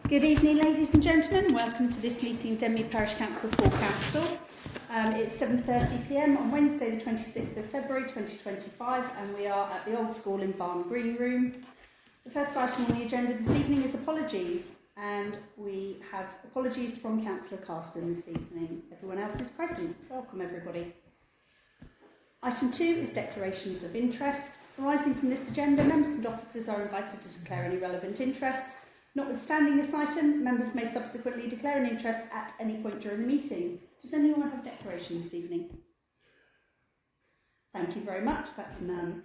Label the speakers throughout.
Speaker 1: Good evening, ladies and gentlemen. Welcome to this meeting of Denmead Parish Council Full Council. It's 7:30 p.m. on Wednesday the 26th of February 2025 and we are at the Old School in Barn Green Room. The first item on the agenda this evening is apologies, and we have apologies from Councillor Carson this evening. Everyone else is present. Welcome everybody. Item 2 is declarations of interest. Arising from this agenda, members and officers are invited to declare any relevant interests. Notwithstanding this item, members may subsequently declare an interest at any point during the meeting. Does anyone have declaration this evening? Thank you very much, that's none.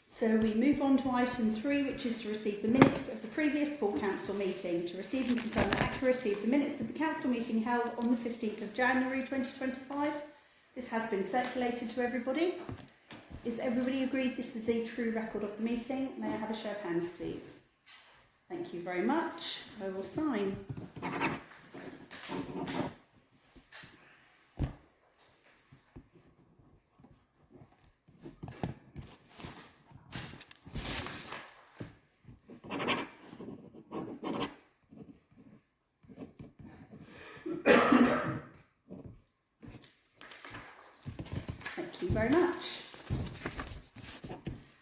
Speaker 1: So we move on to item 3, which is to receive the minutes of the previous full council meeting, to receive and confirm the accuracy of the minutes of the council meeting held on the 15th of January 2025. This has been circulated to everybody. Is everybody agreed this is a true record of the meeting? May I have a show of hands, please? Thank you very much. I will sign. Thank you very much.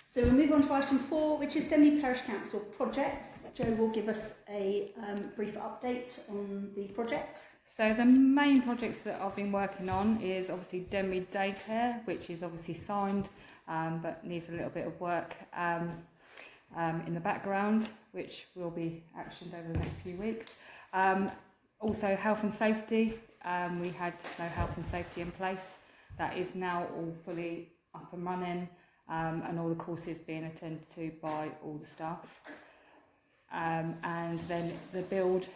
Speaker 1: So we'll move on to item 4, which is Denmead Parish Council projects. Jo will give us a brief update on the projects.
Speaker 2: So the main projects that I've been working on is obviously Denmead Daycare, which is obviously signed but needs a little bit of work in the background, which will be actioned over the next few weeks. Also health and safety, we had no health and safety in place. That is now all fully up and running. And all the courses being attended to by all the staff. And then the build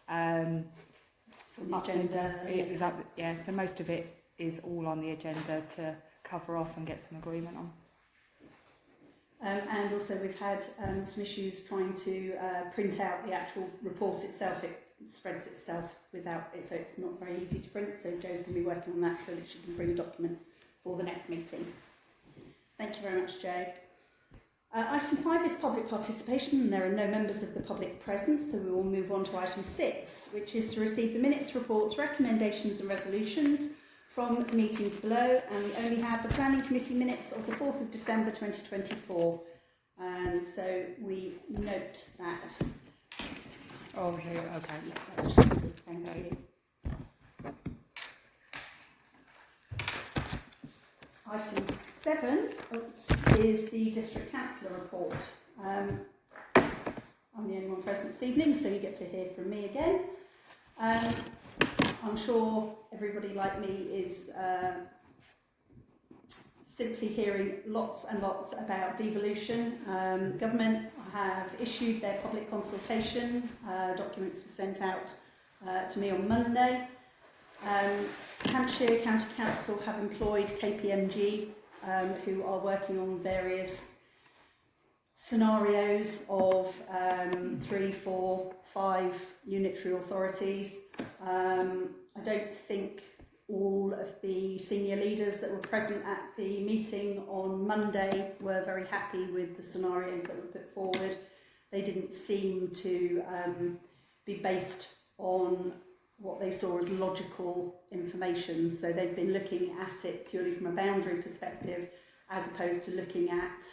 Speaker 1: on the agenda.
Speaker 2: Is up, yeah, so most of it is all on the agenda to cover off and get some agreement on.
Speaker 1: And also we've had some issues trying to print out the actual report itself. It spreads itself without it, so it's not very easy to print. So Jo's going to be working on that so that she can bring a document for the next meeting. Thank you very much, Jo. Item 5 is public participation, and there are no members of the public present, so we will move on to item 6, which is to receive the minutes, reports, recommendations and resolutions from meetings below, and we only have the Planning Committee minutes of the 4th of December 2024, and so we note that.
Speaker 2: Oh, okay.
Speaker 1: That's just a good thank you. Item 7 is the District Councillor report. I'm the only one present this evening, so you get to hear from me again. I'm sure everybody like me is simply hearing lots and lots about devolution. Government have issued their public consultation. Documents were sent out to me on Monday. Hampshire County Council have employed KPMG, who are working on various scenarios of 3, 4, 5 unitary authorities. I don't think all of the senior leaders that were present at the meeting on Monday were very happy with the scenarios that were put forward. They didn't seem to be based on what they saw as logical information. So they've been looking at it purely from a boundary perspective, as opposed to looking at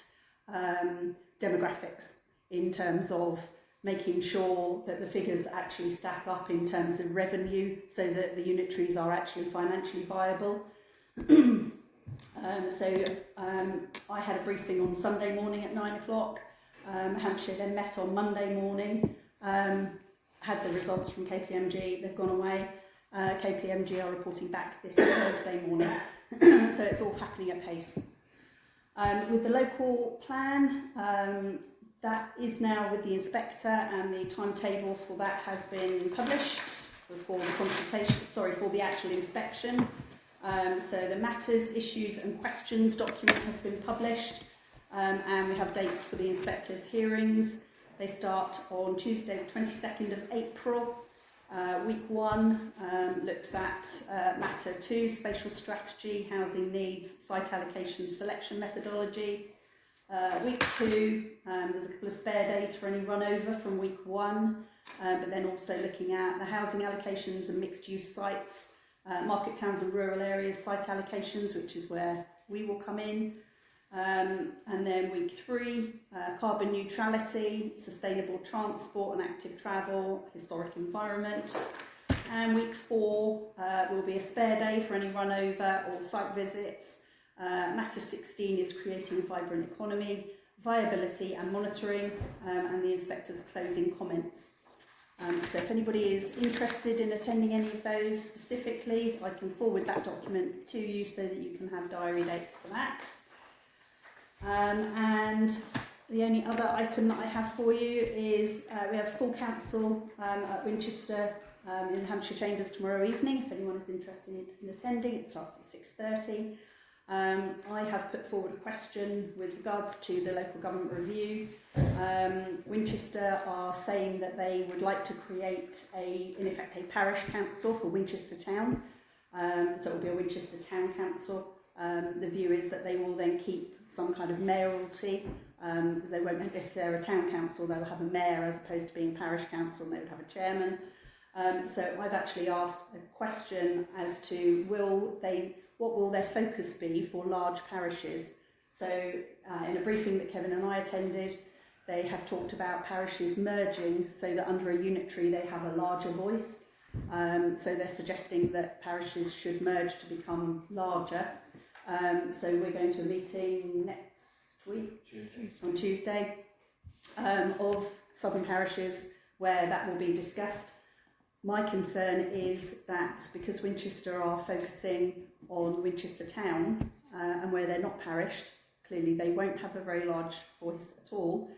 Speaker 1: demographics in terms of making sure that the figures actually stack up in terms of revenue, so that the unitaries are actually financially viable. I had a briefing on Sunday morning at 9 o'clock. Hampshire then met on Monday morning. Had the results from KPMG, they've gone away. KPMG are reporting back this Thursday morning, so it's all happening at pace. With the local plan, that is now with the inspector, and the timetable for that has been published for the consultation, for the actual inspection. So the matters, issues and questions document has been published, and we have dates for the inspector's hearings. They start on Tuesday the 22nd of April. Week 1 looks at Matter 2, spatial strategy, housing needs, site allocation selection methodology. Week 2, there's a couple of spare days for any run over from week 1, but then also looking at the housing allocations and mixed use sites, market towns and rural areas site allocations, which is where we will come in. And then week 3, carbon neutrality, sustainable transport and active travel, historic environment. And week 4 will be a spare day for any run over or site visits. Matter 16 is creating a vibrant economy, viability and monitoring, and the inspector's closing comments. So if anybody is interested in attending any of those specifically, I can forward that document to you so that you can have diary dates for that. And the only other item that I have for you is we have full council at Winchester in Hampshire Chambers tomorrow evening. If anyone is interested in attending, it starts at 6:30. I have put forward a question with regards to the local government review. Winchester are saying that they would like to create in effect a parish council for Winchester Town. So it will be a Winchester Town Council. The view is that they will then keep some kind of mayoralty, because they won't, if they're a town council, they'll have a mayor as opposed to being a parish council, and they would have a chairman. So I've actually asked a question as to what will their focus be for large parishes. So in a briefing that Kevin and I attended, they have talked about parishes merging so that under a unitary they have a larger voice. So they're suggesting that parishes should merge to become larger. So we're going to a meeting next week, on Tuesday, of southern parishes where that will be discussed. My concern is that because Winchester are focusing on Winchester Town and where they're not parished, clearly they won't have a very large voice at all,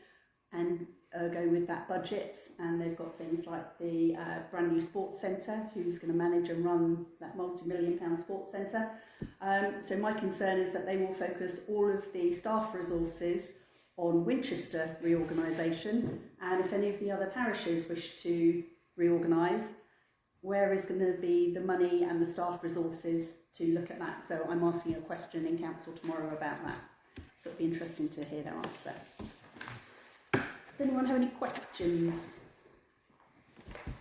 Speaker 1: and go with that budget. And they've got things like the brand new sports centre, who's going to manage and run that multi-million-pound sports centre. So my concern is that they will focus all of the staff resources on Winchester reorganisation, and if any of the other parishes wish to reorganise, where is going to be the money and the staff resources to look at that? So I'm asking a question in council tomorrow about that. So it'll be interesting to hear their answer. Does anyone have any questions?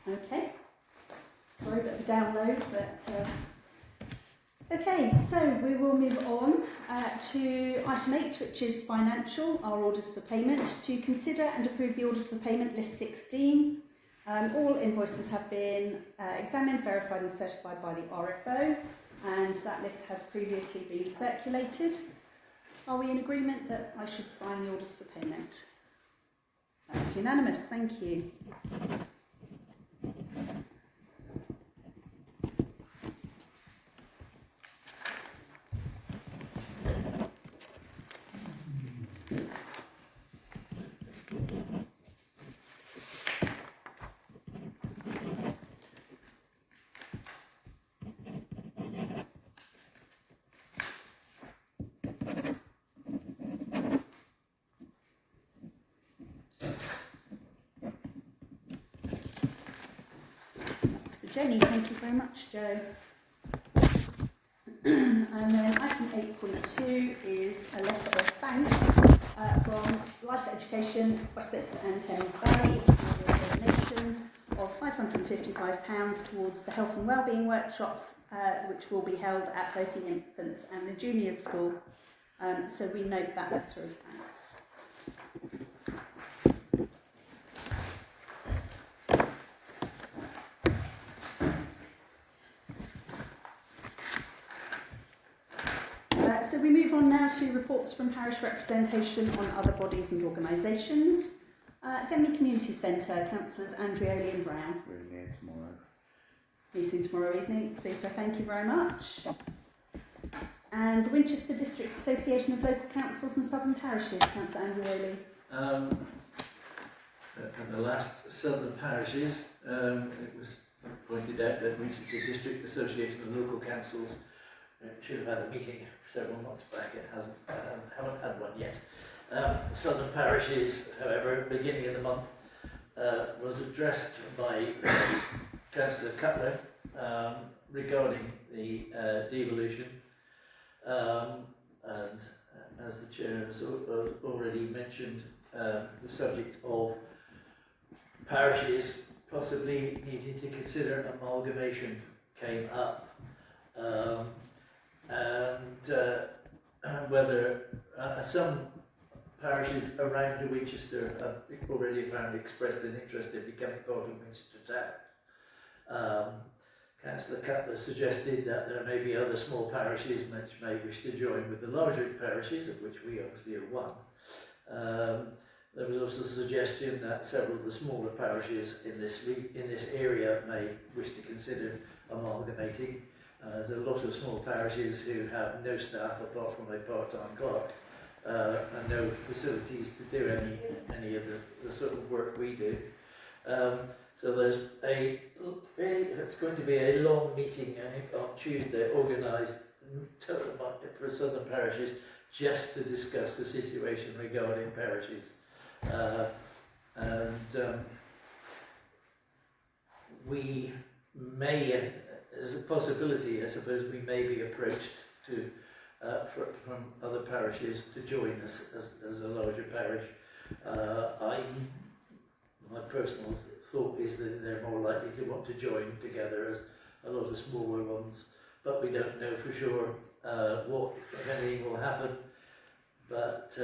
Speaker 1: Okay. Sorry, a bit of a download, but okay, so we will move on to item 8, which is financial, our orders for payment. To consider and approve the orders for payment, list 16. All invoices have been examined, verified and certified by the RFO, and that list has previously been circulated. Are we in agreement that I should sign the orders for payment? That's unanimous, thank you. Jenny, thank you very much, Joe. And then item 8.2 is a letter of thanks from Life Education, Wessex and Thames Valley, for a donation of £555 towards the health and wellbeing workshops, which will be held at both the infants and the junior school. So we note that letter of thanks. So we move on now to reports from parish representation on other bodies and organisations. Denby Community Centre, Councillors Andreoli and Brown.
Speaker 3: We're here tomorrow.
Speaker 1: Meeting tomorrow evening, super, thank you very much. And the Winchester District Association of Local Councils and Southern Parishes, Councillor Andreoli.
Speaker 4: At the last Southern Parishes, it was pointed out that Winchester District Association of Local Councils should have had a meeting several months back. It hasn't, haven't had one yet. Southern Parishes, however, beginning of the month, was addressed by Councillor Cutler regarding the devolution, and as the chair has already mentioned, the subject of parishes possibly needing to consider amalgamation came up, and whether some parishes around Winchester have already apparently expressed an interest in becoming part of Winchester Town. Councillor Cutler suggested that there may be other small parishes which may wish to join with the larger parishes, of which we obviously are one. There was also a suggestion that several of the smaller parishes in this area may wish to consider amalgamating. There's a lot of small parishes who have no staff apart from a part-time clerk and no facilities to do any of the sort of work we do. So it's going to be a long meeting, I think, on Tuesday, organised for southern parishes, just to discuss the situation regarding parishes. We may, as a possibility, I suppose, we may be approached to from other parishes to join us as a larger parish. My personal thought is that they're more likely to want to join together as a lot of smaller ones, but we don't know for sure what, if anything, will happen. But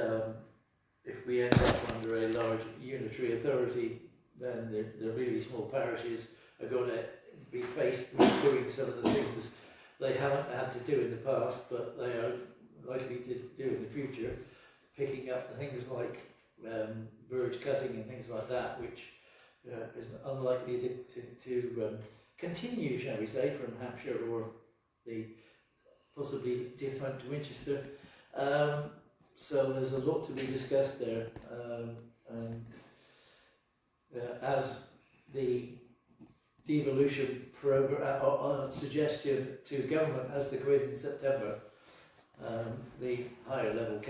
Speaker 4: if we end up under a large unitary authority, then the really small parishes are going to be faced with doing some of the things they haven't had to do in the past, but they are likely to do in the future, picking up things like bird cutting and things like that, which is unlikely to continue, shall we say, from Hampshire or the possibly different Winchester. So there's a lot to be discussed there, and as the devolution program suggestion to government has to go in September, the higher level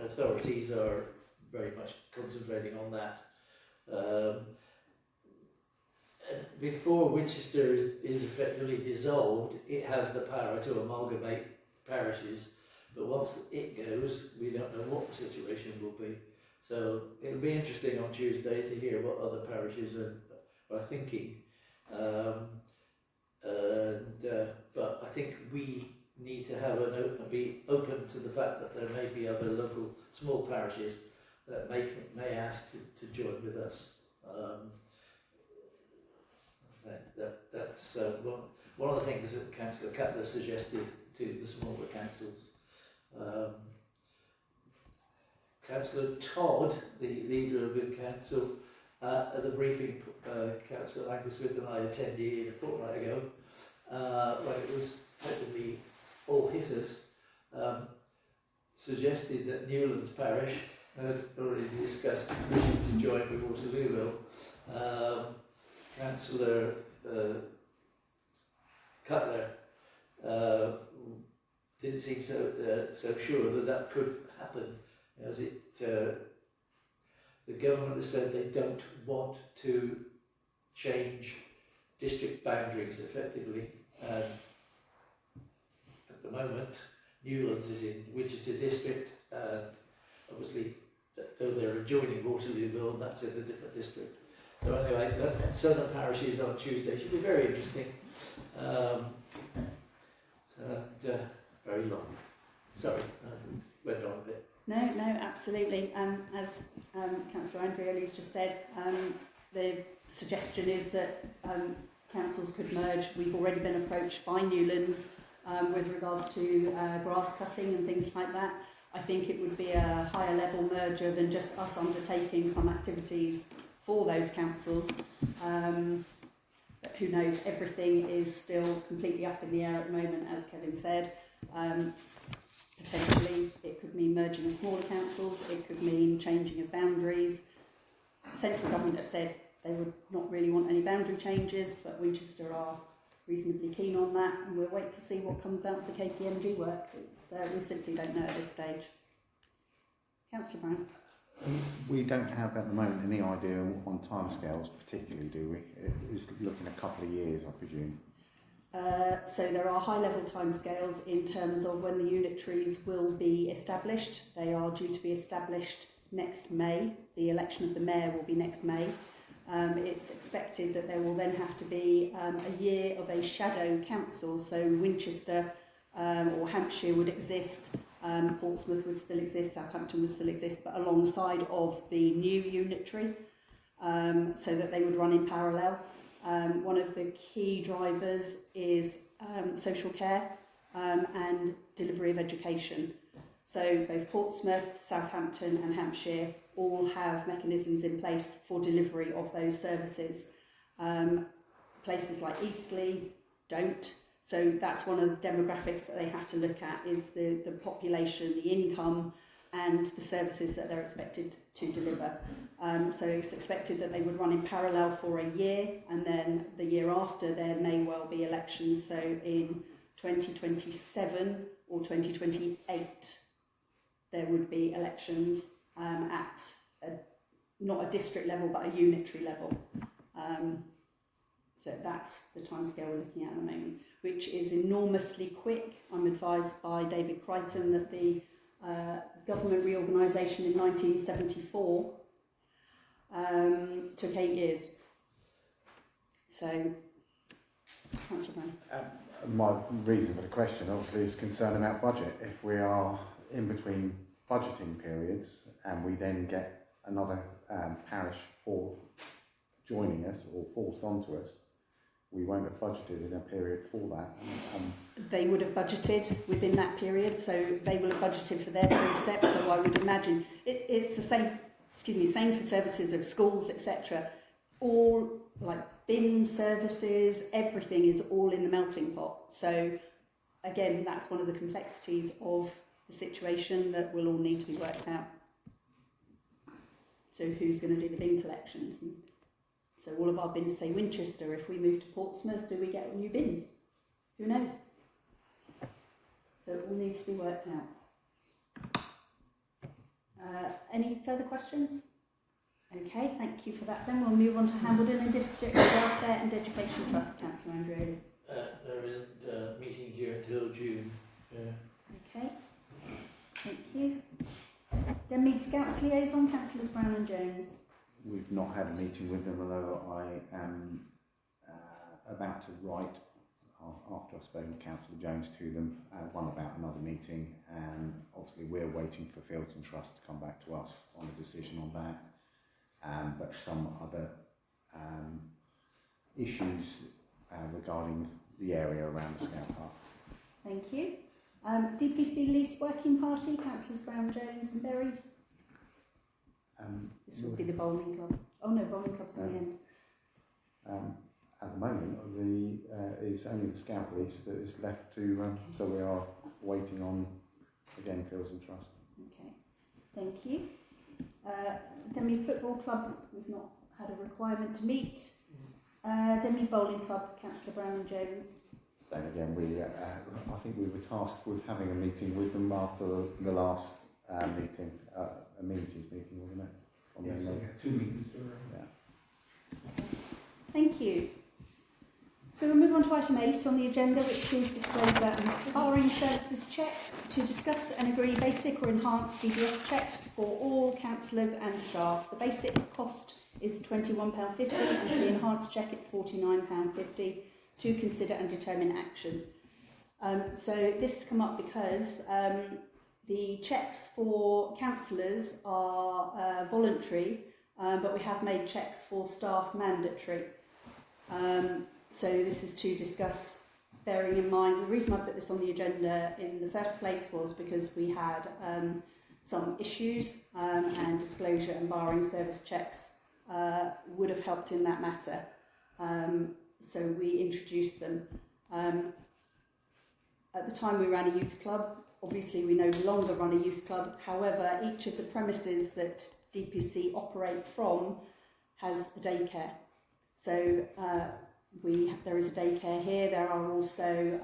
Speaker 4: authorities are very much concentrating on that. Before Winchester is effectively dissolved, it has the power to amalgamate parishes, but once it goes, we don't know what the situation will be. So it'll be interesting on Tuesday to hear what other parishes are thinking. But I think we need to have be open to the fact that there may be other local small parishes that may ask to join with us. That's one of the things that Councillor Cutler suggested to the smaller councils. Councillor Todd, the leader of the council, at the briefing Councillor Anglesmith and I attended a fortnight ago, when it was effectively all hit us, suggested that Newlands Parish had already discussed wishing to join with Waterlooville. Councillor Cutler didn't seem so sure that could happen, as the government has said they don't want to change district boundaries effectively. At the moment, Newlands is in Winchester district, and obviously, though they're adjoining Waterlooville, that's in a different district. So anyway, the southern parishes on Tuesday should be very interesting. Very long. Sorry, went on a bit.
Speaker 1: No, absolutely. As Councillor Andreoli's just said, the suggestion is that councils could merge. We've already been approached by Newlands with regards to grass cutting and things like that. I think it would be a higher level merger than just us undertaking some activities for those councils. But who knows, everything is still completely up in the air at the moment, as Kevin said. Potentially it could mean merging of smaller councils, it could mean changing of boundaries. Central government have said they would not really want any boundary changes, but Winchester are reasonably keen on that, and we'll wait to see what comes out of the KPMG work. We simply don't know at this stage. Councillor Brown.
Speaker 3: We don't have at the moment any idea on timescales particularly, do we? It's looking a couple of years, I presume.
Speaker 1: So there are high-level timescales in terms of when the unitaries will be established. They are due to be established next May. The election of the mayor will be next May. It's expected that there will then have to be a year of a shadow council, so Winchester or Hampshire would exist, Portsmouth would still exist, Southampton would still exist, but alongside of the new unitary, so that they would run in parallel. One of the key drivers is social care and delivery of education. So both Portsmouth, Southampton and Hampshire all have mechanisms in place for delivery of those services. Places like Eastleigh don't. So that's one of the demographics that they have to look at, is the population, the income and the services that they're expected to deliver. So it's expected that they would run in parallel for a year, and then the year after there may well be elections. So in 2027 or 2028 there would be elections at not a district level but a unitary level. So that's the timescale we're looking at the moment, which is enormously quick. I'm advised by David Crichton that the government reorganisation in 1974 took 8 years. So, Councillor Brown.
Speaker 3: My reason for the question obviously is concern about budget. If we are in between budgeting periods and we then get another parish for joining us or forced onto us, we won't have budgeted in a period for that.
Speaker 1: They would have budgeted within that period, so they will have budgeted for their precepts. So I would imagine it's the same. Same for services of schools, etc. All like bin services, everything is all in the melting pot. So again, that's one of the complexities of the situation that will all need to be worked out. So who's going to do the bin collections? And so all of our bins say Winchester. If we move to Portsmouth, do we get new bins? Who knows? So it all needs to be worked out. Any further questions? Okay, thank you for that. Then we'll move on to Hambledon and District Welfare and Education Trust. Councillor Andrew.
Speaker 4: There isn't a meeting due until June.
Speaker 1: Okay, thank you. Denmead Scouts Liaison, Councillors Brown and Jones.
Speaker 3: We've not had a meeting with them, although I am about to write, after I've spoken to Councillor Jones, to them, one about another meeting, and obviously we're waiting for Filton Trust to come back to us on a decision on that, but some other issues regarding the area around the Scout Park.
Speaker 1: Thank you. DPC Lease Working Party, Councillors Brown, Jones and Berry. This would be the bowling club. Oh no, bowling club's at the end.
Speaker 3: At the moment, it's only the Scout lease that is left to,
Speaker 1: Okay.
Speaker 3: so we are waiting on, again, Filton Trust.
Speaker 1: Okay, thank you. Denmead Football Club, we've not had a requirement to meet. Denmead Bowling Club, Councillor Brown and Jones.
Speaker 3: So again, I think we were tasked with having a meeting with them after the last meeting, amenities meeting, wasn't it? On
Speaker 5: Yes,
Speaker 3: the,
Speaker 5: we had 2 meetings.
Speaker 3: yeah.
Speaker 1: Thank you. So we'll move on to item 8 on the agenda, which is disclosure and borrowing services checks, to discuss and agree basic or enhanced DBS checks for all councillors and staff. The basic cost is £21.50 and for the enhanced check it's £49.50 to consider and determine action. So this has come up because the checks for councillors are voluntary, but we have made checks for staff mandatory. So this is to discuss, bearing in mind, the reason I put this on the agenda in the first place was because we had some issues and disclosure and borrowing service checks would have helped in that matter. So we introduced them. At the time we ran a youth club. Obviously we no longer run a youth club. However, each of the premises that DPC operate from has a daycare. So there is a daycare here. There are also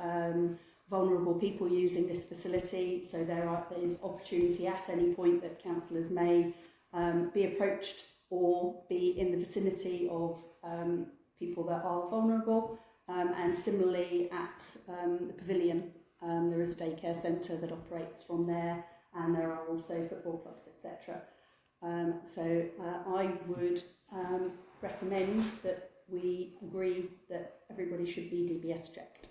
Speaker 1: vulnerable people using this facility. So there is opportunity at any point that councillors may be approached or be in the vicinity of people that are vulnerable and similarly at the Pavilion, there is a daycare centre that operates from there, and there are also football clubs, etc. So I would recommend that we agree that everybody should be DBS checked.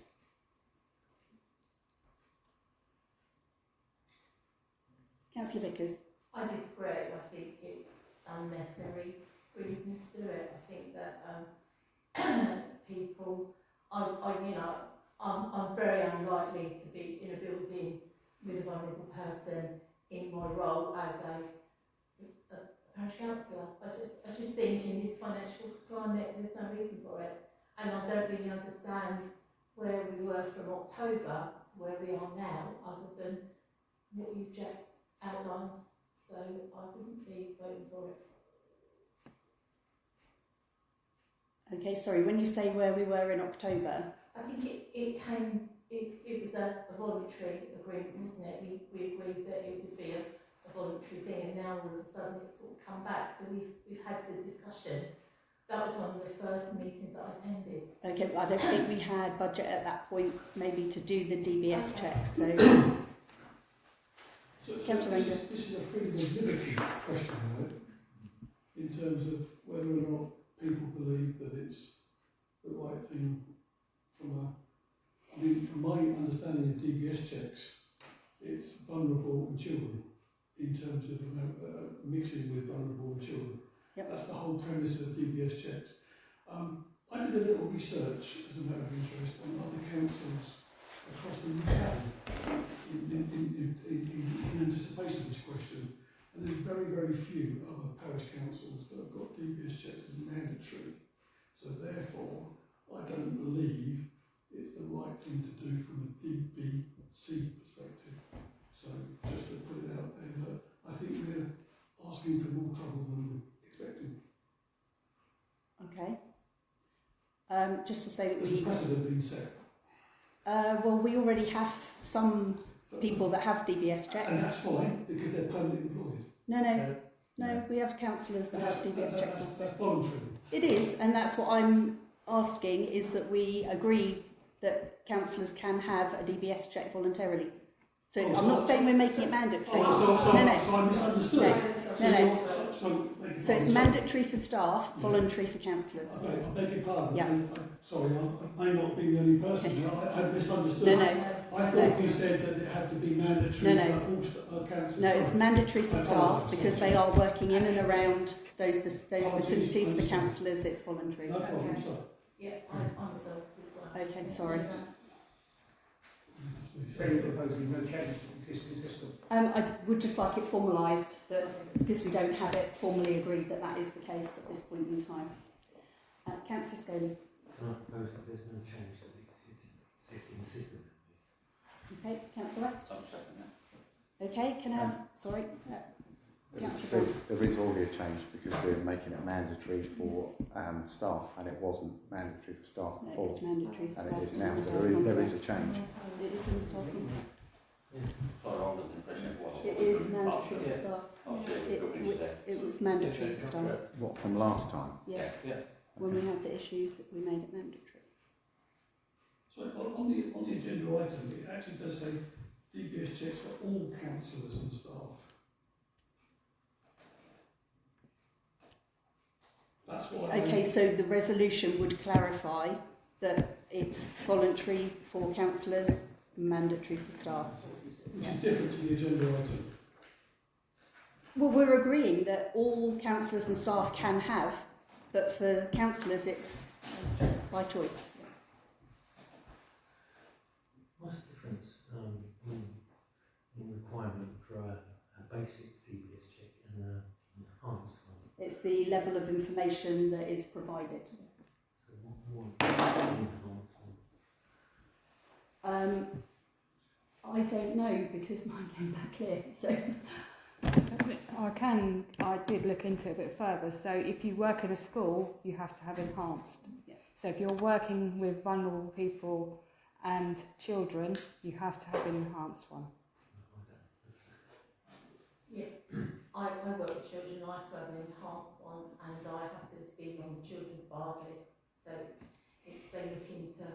Speaker 1: Councillor Vickers.
Speaker 5: I disagree. I think it's unnecessary reasons to do it. I think that people, I'm very unlikely to be in a building with a vulnerable person in my role as a parish councillor. I just think in this financial climate there's no reason for it, and I don't really understand where we were from October to where we are now, other than what you've just outlined. So I wouldn't be voting for it.
Speaker 1: Okay, sorry, when you say where we were in October,
Speaker 5: I think it was a voluntary agreement, wasn't it? We agreed that it would be a voluntary thing, and now all of a sudden it's sort of come back. So we've had the discussion. That was one of the first meetings that I attended.
Speaker 1: okay, I don't think we had budget at that point maybe to do the DBS
Speaker 5: Okay.
Speaker 1: check, so Councillor
Speaker 6: this
Speaker 1: Ranger.
Speaker 6: is a freedom of liberty question, though, in terms of whether or not people believe that it's the right thing from my understanding of DBS checks, it's vulnerable and children, in terms of mixing with vulnerable and children.
Speaker 1: Yep.
Speaker 6: That's the whole premise of DBS checks. I did a little research, as a matter of interest, on other councils across the UK in anticipation of this question, and there's very, very few other parish councils that have got DBS checks as mandatory. So therefore, I don't believe it's the right thing to do from a DBC perspective. So just to put it out there, that I think we're asking for more trouble than we're expecting.
Speaker 1: Okay. Just to say that
Speaker 6: There's a precedent being set.
Speaker 1: well, we already have some people that have DBS
Speaker 6: And
Speaker 1: checks.
Speaker 6: that's fine, because they're permanently employed.
Speaker 1: No, we have councillors that have DBS checks.
Speaker 6: That's voluntary.
Speaker 1: It is, and that's what I'm asking, is that we agree that councillors can have a DBS check voluntarily. So I'm not saying we're making it mandatory.
Speaker 6: So
Speaker 1: No.
Speaker 6: I misunderstood.
Speaker 1: No.
Speaker 6: So
Speaker 1: So it's mandatory for staff, voluntary for councillors.
Speaker 6: Okay, I beg your pardon.
Speaker 1: Yeah.
Speaker 6: Sorry, I may not be the only person. I misunderstood.
Speaker 1: No.
Speaker 6: I thought you said that it had to be mandatory
Speaker 1: No.
Speaker 6: for all councillors.
Speaker 1: No, it's mandatory for
Speaker 6: I
Speaker 1: staff
Speaker 6: apologise,
Speaker 1: because
Speaker 6: sorry.
Speaker 1: they are working in and around those
Speaker 6: Apologies,
Speaker 1: facilities. For
Speaker 6: understood.
Speaker 1: councillors, it's voluntary.
Speaker 6: No problem, sorry.
Speaker 5: Yeah, I'm a first as well.
Speaker 1: Okay, sorry.
Speaker 7: So you're proposing no change to the existing system?
Speaker 1: I would just like it formalised that because we don't have it formally agreed that that is the case at this point in time. Councillor Scoley.
Speaker 8: Can I propose that there's no change to the existing system?
Speaker 1: Okay, Councillor West.
Speaker 7: I'll second that.
Speaker 1: Okay, can I have, sorry, Councillor Brown.
Speaker 3: There is already a change because we're making it mandatory for staff, and it wasn't mandatory for staff
Speaker 1: No,
Speaker 3: before,
Speaker 1: it's mandatory for
Speaker 3: and
Speaker 1: staff.
Speaker 3: it
Speaker 1: It's
Speaker 3: is
Speaker 1: in
Speaker 3: now.
Speaker 1: the
Speaker 3: So
Speaker 1: staff
Speaker 3: there
Speaker 1: contract.
Speaker 3: is a change.
Speaker 1: It is in the staff contract.
Speaker 7: Sorry, I'm under the impression it was.
Speaker 1: It is mandatory for
Speaker 4: Yeah.
Speaker 1: staff.
Speaker 7: I'll see it look into that.
Speaker 1: It was mandatory for staff.
Speaker 3: What from last time?
Speaker 1: Yes.
Speaker 4: Yeah.
Speaker 1: When we had the issues, we made it mandatory.
Speaker 6: So on the agenda item, it actually does say DBS checks for all councillors and staff. That's why.
Speaker 1: Okay, so the resolution would clarify that it's voluntary for councillors, mandatory for staff.
Speaker 6: Which is different to the agenda item.
Speaker 1: Well, we're agreeing that all councillors and staff can have, but for councillors it's by choice.
Speaker 8: What's the difference in requirement for a basic DBS check and an enhanced one?
Speaker 1: It's the level of information that is provided.
Speaker 8: So what enhanced one?
Speaker 1: I don't know because mine came back clear. So
Speaker 2: I did look into it a bit further. So if you work in a school, you have to have enhanced.
Speaker 1: Yeah.
Speaker 2: So if you're working with vulnerable people and children, you have to have an enhanced one.
Speaker 5: Yeah, I work with children. I have to have an enhanced one, and I have to be on the children's bar list. So it's they look into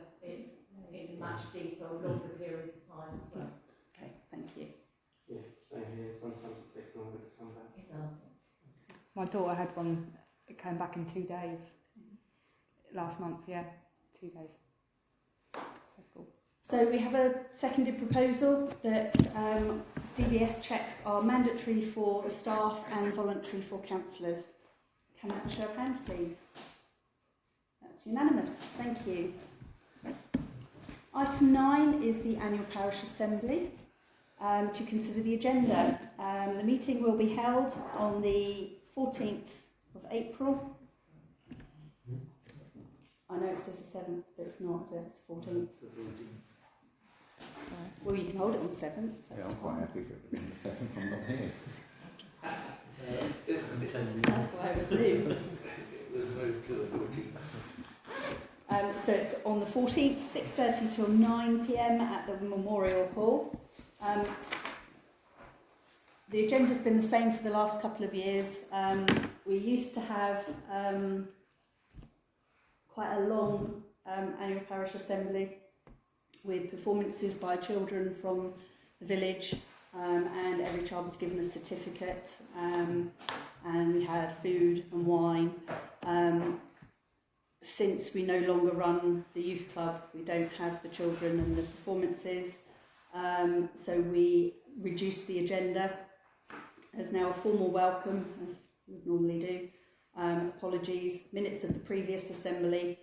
Speaker 2: My daughter had one. It came back in 2 days. Last month, yeah, 2 days. That's cool.
Speaker 1: So we have a seconded proposal that DBS checks are mandatory for the staff and voluntary for councillors. Can I have a show of hands, please? That's unanimous. Thank you. Item 9 is the annual parish assembly. To consider the agenda. The meeting will be held on the 14th of April. I know it says the 7th, but it's not, is it? It's the 14th. Well, you can hold it on the 7th.
Speaker 3: Yeah, I'm quite happy for it being the 7th. I'm not here.
Speaker 1: That's why it was moved.
Speaker 4: It was moved to the 14th.
Speaker 1: So it's on the 14th, 6:30 till 9 p.m. at the Memorial Hall. The agenda's been the same for the last couple of years. We used to have quite a long annual parish assembly with performances by children from the village, and every child was given a certificate, and we had food and wine. Since we no longer run the youth club, we don't have the children and the performances, so we reduced the agenda. There's now a formal welcome, as we would normally do, apologies, minutes of the previous assembly,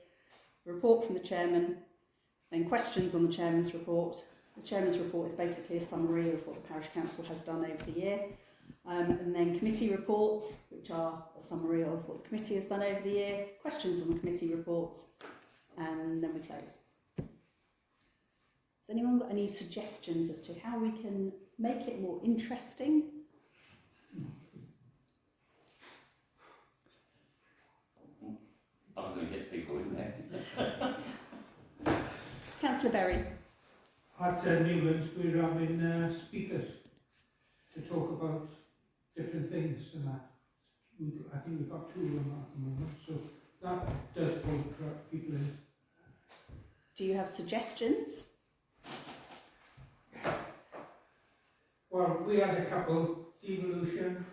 Speaker 1: report from the chairman, then questions on the chairman's report. The chairman's report is basically a summary of what the parish council has done over the year, and then committee reports, which are a summary of what the committee has done over the year, questions on the committee reports, and then we close. Has anyone got any suggestions as to how we can make it more interesting?
Speaker 7: I'm going to get people in there.
Speaker 1: Councillor Berry.
Speaker 9: At Newlands, we're having speakers to talk about different things and that. I think we've got 2 of them at the moment, so that does pull people in.
Speaker 1: Do you have suggestions?
Speaker 9: Well, we had a couple, Devolution,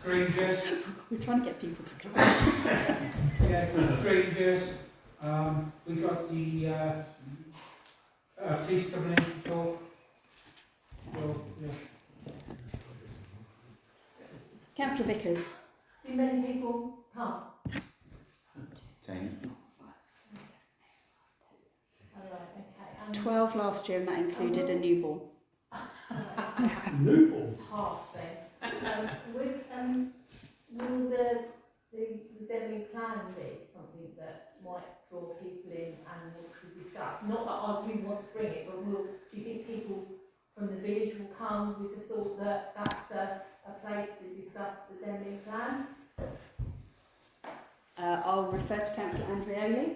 Speaker 9: Grangers,
Speaker 1: We're trying to get people to come.
Speaker 9: yeah, Grangers, we got the police coming in to talk. So, yeah.
Speaker 1: Councillor Vickers.
Speaker 5: Do many people come?
Speaker 3: Jane?
Speaker 5: Oh, right, okay.
Speaker 1: 12 last year, and that included a newborn.
Speaker 6: Newborn.
Speaker 5: Half then. Will the Zemley plan be something that might draw people in and want to discuss? Not that we want to bring it, but do you think people from the village will come with the thought that that's a place to discuss the Zemley plan?
Speaker 1: I'll refer to Councillor Andreoli.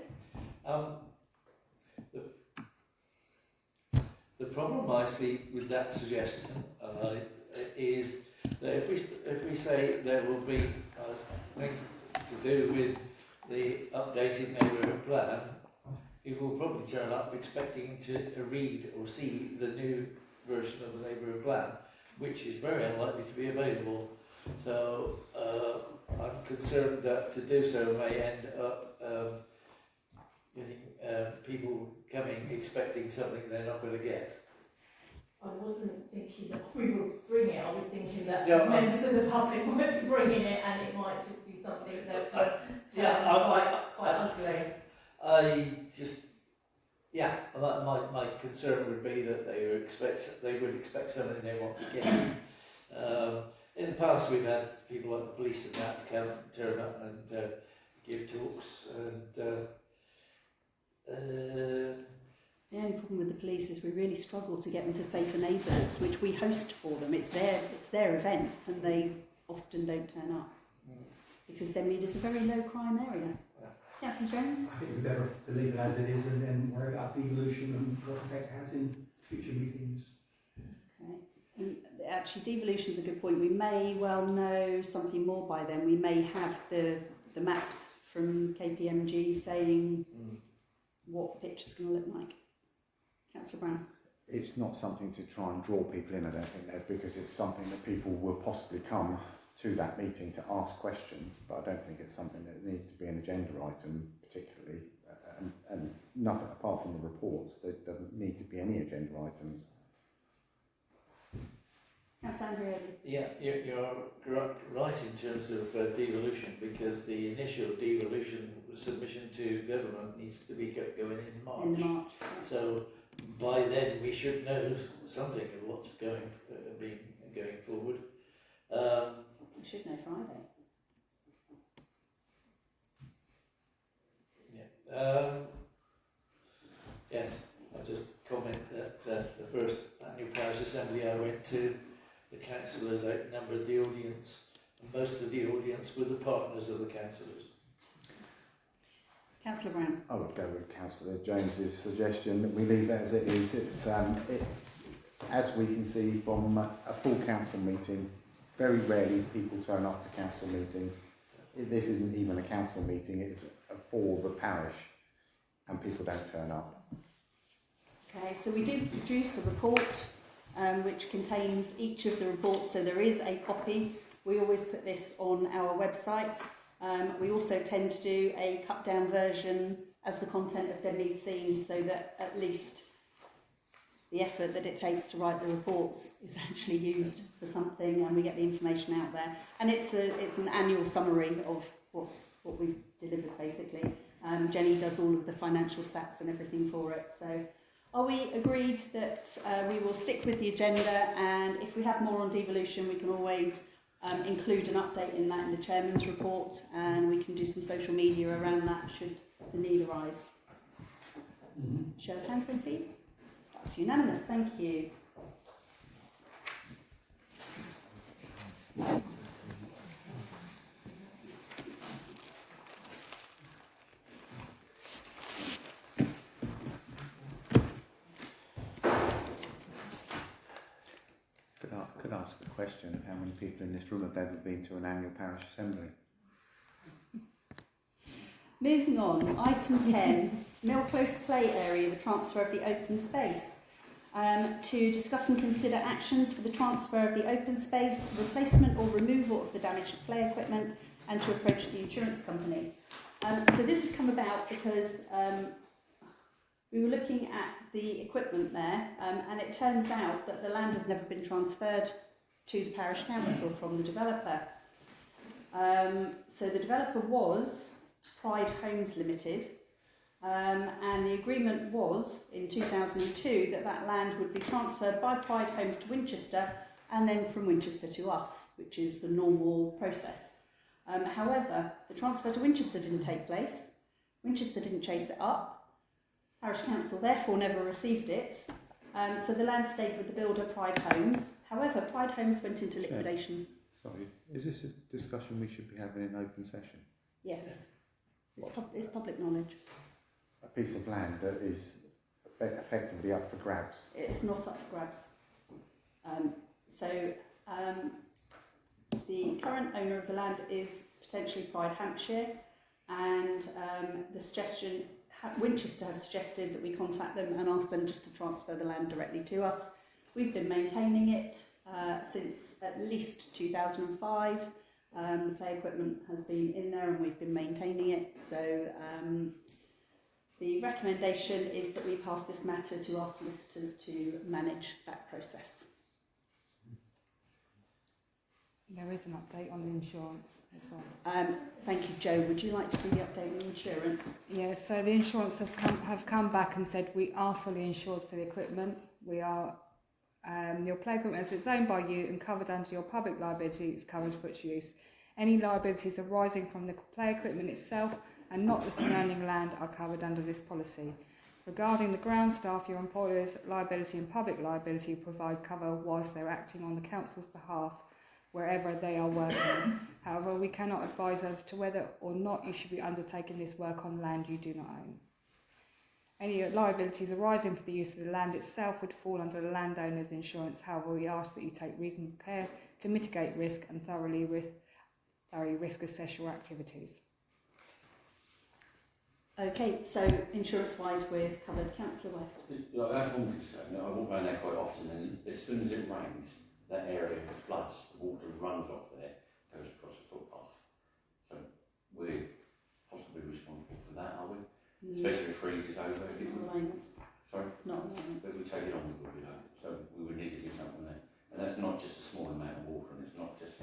Speaker 4: The problem I see with that suggestion is that if we say there will be things to do with the updated neighbourhood plan, people will probably turn up expecting to read or see the new version of the neighbourhood plan, which is very unlikely to be available. So I'm concerned that to do so may end up getting people coming expecting something they're not going to get.
Speaker 5: I wasn't thinking that we would bring it, I was thinking that
Speaker 4: Yeah,
Speaker 5: members of the public might be bringing it and it might just be something that quite ugly.
Speaker 4: My concern would be that they would expect something they won't be getting. In the past, we've had people like the police and that turn up and give talks, and
Speaker 1: The only problem with the police is we really struggle to get them to Safer Neighbourhoods, which we host for them. It's their event, and they often don't turn up because Denmead is a very low crime area. Councillor Jones.
Speaker 10: I think we're better to leave it as it is and then worry about devolution and what effect it has in future meetings.
Speaker 1: Okay. Actually, devolution is a good point. We may well know something more by then. We may have the maps from KPMG saying what the picture's going to look like. Councillor Brown.
Speaker 3: It's not something to try and draw people in, I don't think, Ned, because it's something that people will possibly come to that meeting to ask questions, but I don't think it's something that needs to be an agenda item particularly, and nothing apart from the reports. There doesn't need to be any agenda items.
Speaker 1: Councillor Andrew.
Speaker 4: Yeah, you're right in terms of devolution, because the initial devolution submission to government needs to be going in March.
Speaker 1: In March. Yeah.
Speaker 4: So by then we should know something of what's going forward.
Speaker 1: We should know Friday.
Speaker 4: Yes, I'll just comment that the first annual parish assembly I went to, the councillors outnumbered the audience, and most of the audience were the partners of the councillors.
Speaker 1: Councillor Brown.
Speaker 3: I would go with Councillor Jones's suggestion that we leave it as it is. As we can see from a full council meeting, very rarely people turn up to council meetings. This isn't even a council meeting, it's for the parish, and people don't turn up.
Speaker 1: Okay, so we did produce a report which contains each of the reports, so there is a copy. We always put this on our website. We also tend to do a cut down version as the content of Denmead Scenes, so that at least the effort that it takes to write the reports is actually used for something, and we get the information out there. And it's an annual summary of what we've delivered basically. Jenny does all of the financial stats and everything for it. So are we agreed that we will stick with the agenda, and if we have more on devolution we can always include an update in that in the chairman's report, and we can do some social media around that should the need arise. Show of hands then please. That's unanimous, thank you.
Speaker 3: Could I ask a question of how many people in this room have ever been to an annual parish assembly?
Speaker 1: Moving on, item 10, Mill Close Play Area, the transfer of the open space. To discuss and consider actions for the transfer of the open space, replacement or removal of the damaged play equipment, and to approach the insurance company. So this has come about because we were looking at the equipment there, and it turns out that the land has never been transferred to the parish council from the developer. So the developer was Pride Homes Limited, and the agreement was in 2002 that that land would be transferred by Pride Homes to Winchester, and then from Winchester to us, which is the normal process. However, the transfer to Winchester didn't take place. Winchester didn't chase it up. Parish Council therefore never received it, so the land stayed with the builder Pride Homes. However, Pride Homes went into liquidation.
Speaker 3: Sorry, is this a discussion we should be having in open session?
Speaker 1: Yes, it's public knowledge.
Speaker 3: A piece of land that is effectively up for grabs.
Speaker 1: It's not up for grabs. The current owner of the land is potentially Pride Hampshire, and the suggestion, Winchester have suggested that we contact them and ask them just to transfer the land directly to us. We've been maintaining it since at least 2005. The play equipment has been in there and we've been maintaining it. So the recommendation is that we pass this matter to our solicitors to manage that process.
Speaker 2: There is an update on the insurance as well.
Speaker 1: Thank you, Jo. Would you like to do the update on the insurance?
Speaker 2: Yeah, so the insurance have come back and said we are fully insured for the equipment. We are, your play equipment, as it's owned by you and covered under your public liability, is covered for its use. Any liabilities arising from the play equipment itself and not the surrounding land are covered under this policy. Regarding the ground staff, your employer's liability and public liability provide cover whilst they're acting on the council's behalf wherever they are working. However, we cannot advise as to whether or not you should be undertaking this work on land you do not own. Any liabilities arising for the use of the land itself would fall under the landowner's insurance. However, we ask that you take reasonable care to mitigate risk and thoroughly risk assess your activities.
Speaker 1: Okay, so insurance-wise, we're covered. Councillor West.
Speaker 7: Like that's one thing, I walk around there quite often, and as soon as it rains, that area floods, the water runs off there. goes across the footpath. So we're possibly responsible for that, are we? Especially if it freezes over. If it
Speaker 1: Not at the
Speaker 7: would,
Speaker 1: moment.
Speaker 7: sorry?
Speaker 1: Not at the moment.
Speaker 7: But we take it on, we would, you know. So we would need to do something there. And that's not just a small amount of water, and it's not just,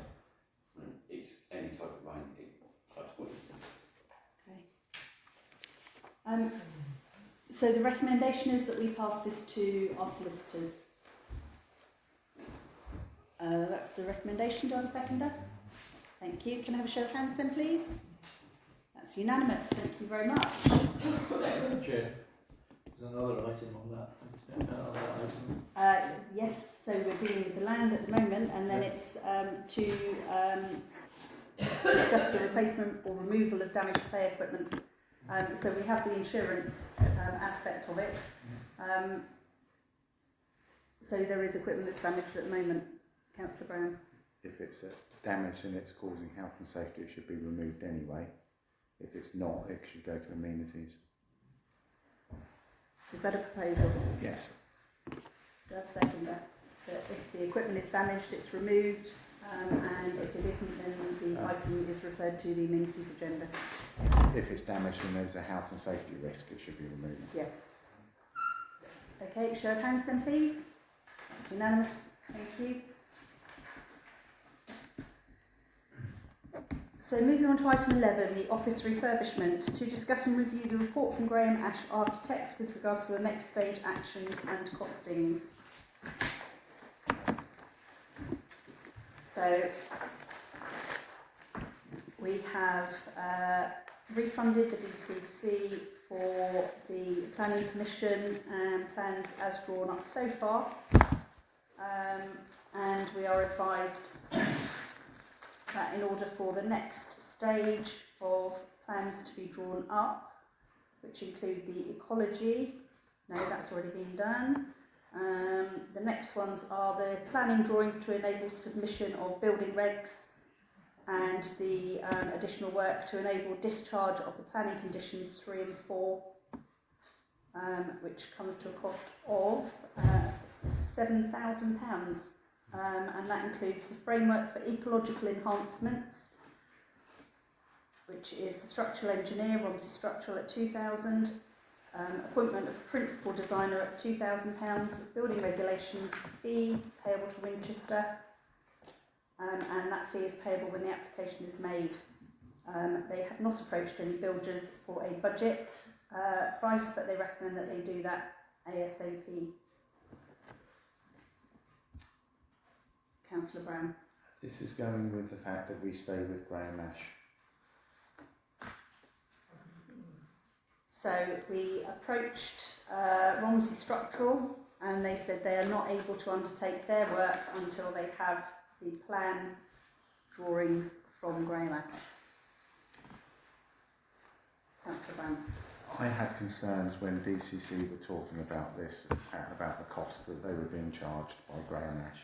Speaker 7: it's any type of rain, it touch wood.
Speaker 1: Okay. So the recommendation is that we pass this to our solicitors. That's the recommendation. Do I have a seconder? Thank you. Can I have a show of hands then, please? That's unanimous. Thank you very much.
Speaker 4: Chair, there's another item on that item.
Speaker 1: Yes, so we're dealing with the land at the moment, and then it's to discuss the replacement or removal of damaged play equipment. So we have the insurance aspect of it. So there is equipment that's damaged at the moment. Councillor Brown.
Speaker 3: If it's damaged and it's causing health and safety, it should be removed anyway. If it's not, it should go to amenities.
Speaker 1: Is that a proposal?
Speaker 3: Yes.
Speaker 1: Do I have a seconder? That if the equipment is damaged, it's removed, and if it isn't, then the item is referred to the amenities agenda.
Speaker 3: If it's damaged and there's a health and safety risk, it should be removed.
Speaker 1: Yes. Okay, show of hands then, please. That's unanimous. Thank you. So moving on to item 11, the office refurbishment, to discuss and review the report from Graham Ash Architects with regards to the next stage actions and costings. So we have refunded the DCC for the planning permission and plans as drawn up so far, and we are advised that in order for the next stage of plans to be drawn up, which include the ecology, no, that's already been done. The next ones are the planning drawings to enable submission of building regs and the additional work to enable discharge of the planning conditions 3 and 4, which comes to a cost of £7,000. And that includes the framework for ecological enhancements, which is the structural engineer, Romsey Structural at £2,000, appointment of principal designer at £2,000, building regulations fee payable to Winchester, and that fee is payable when the application is made. They have not approached any builders for a budget price, but they recommend that they do that ASAP. Councillor Brown.
Speaker 3: This is going with the fact that we stay with Graham Ash.
Speaker 1: So we approached Romsey Structural, and they said they are not able to undertake their work until they have the plan drawings from Graham Ash. Councillor Brown.
Speaker 3: I had concerns when DCC were talking about this, about the cost that they were being charged by Graham Ash.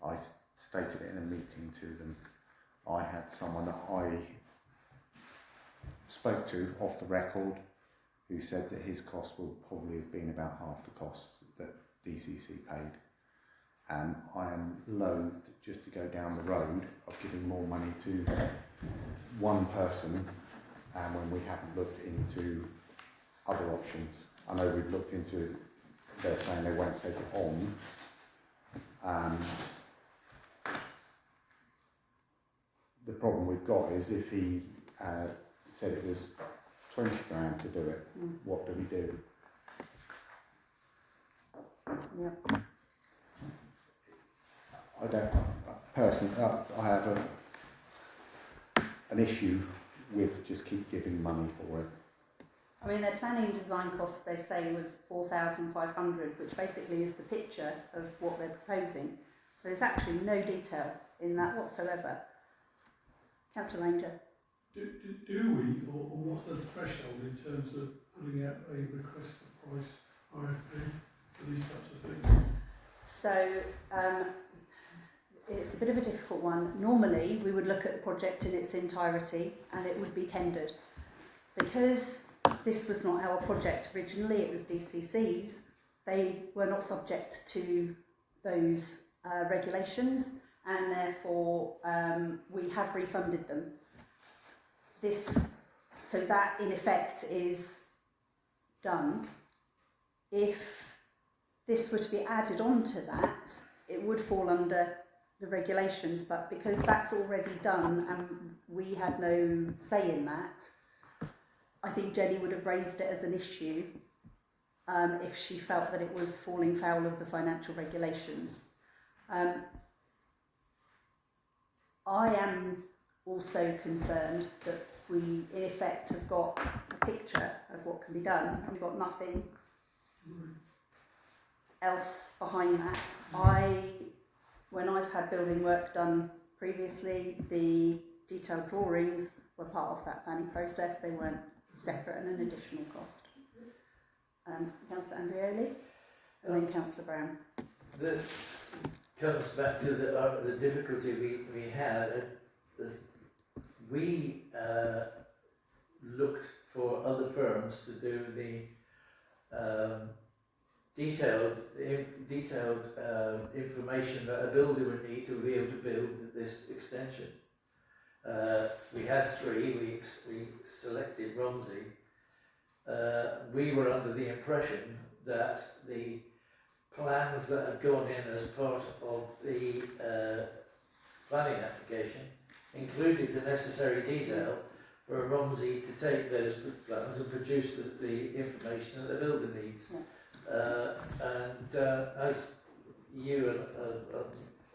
Speaker 3: I stated it in a meeting to them. I had someone that I spoke to off the record who said that his cost will probably have been about half the costs that DCC paid. And I am loath just to go down the road of giving more money to one person when we haven't looked into other options. I know we've looked into, they're saying they won't take it on. The problem we've got is if he said it was 20 grand to do it, what do we do?
Speaker 1: Yeah.
Speaker 3: I don't, personally, I have an issue with just keep giving money for it.
Speaker 1: I mean, their planning design cost, they say, was 4,500, which basically is the picture of what they're proposing. There's actually no detail in that whatsoever. Councillor Ranger.
Speaker 6: Do we, or what's the threshold in terms of putting out a request for price RFP for these types of things?
Speaker 1: So it's a bit of a difficult one. Normally we would look at the project in its entirety and it would be tendered. Because this was not our project originally, it was DCC's, they were not subject to those regulations, and therefore we have refunded them. So that in effect is done. If this were to be added on to that, it would fall under the regulations, but because that's already done and we had no say in that, I think Jenny would have raised it as an issue if she felt that it was falling foul of the financial regulations. I am also concerned that we in effect have got a picture of what can be done and we've got nothing else behind that. When I've had building work done previously, the detailed drawings were part of that planning process. They weren't separate and an additional cost. Councillor Andrioli and then Councillor Brown.
Speaker 4: That comes back to the difficulty we had. We looked for other firms to do the detailed information that a builder would need to be able to build this extension. We had three. We selected Romsey. We were under the impression that the plans that had gone in as part of the planning application included the necessary detail for Romsey to take those plans and produce the information that the builder needs. As you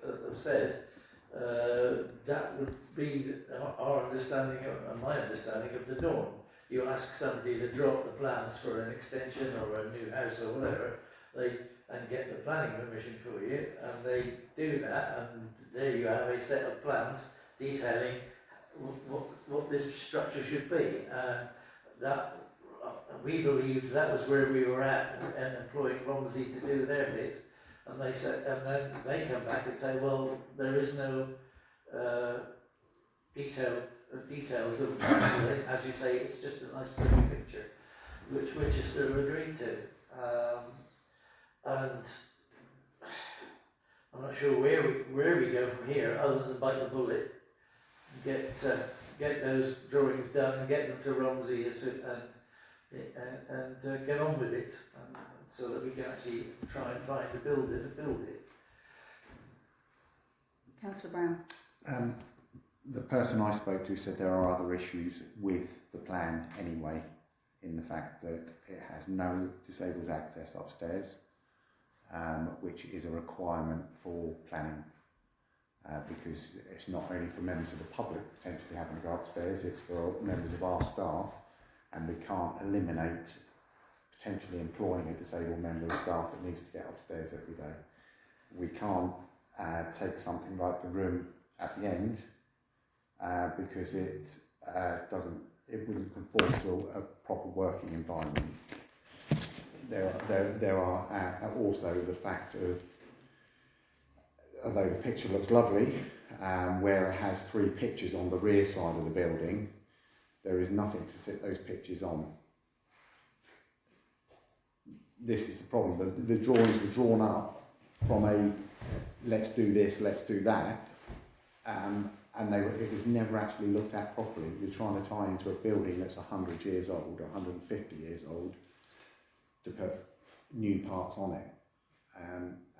Speaker 4: have said, that would be our understanding and my understanding of the norm. You ask somebody to drop the plans for an extension or a new house or whatever, and get the planning permission for you, and they do that, and there you have a set of plans detailing what this structure should be. That we believed that was where we were at, and employing Romsey to do their bit, and they said, and then they come back and say, well, there is no details of the as you say, it's just a nice pretty picture, which Winchester agreed to. And I'm not sure where we go from here, other than bite the bullet, get those drawings done and get them to Romsey and get on with it, so that we can actually try and find a builder to build it.
Speaker 1: Councillor Brown.
Speaker 3: The person I spoke to said there are other issues with the plan anyway, in the fact that it has no disabled access upstairs, which is a requirement for planning, because it's not only for members of the public potentially having to go upstairs, it's for members of our staff, and we can't eliminate potentially employing a disabled member of staff that needs to get upstairs every day. We can't take something like the room at the end, because it wouldn't conform to a proper working environment. There are also the fact of, although the picture looks lovely, where it has 3 pictures on the rear side of the building, there is nothing to sit those pictures on. This is the problem. The drawings were drawn up from a let's do this, let's do that, and it was never actually looked at properly. You're trying to tie into a building that's 100 years old or 150 years old to put new parts on it,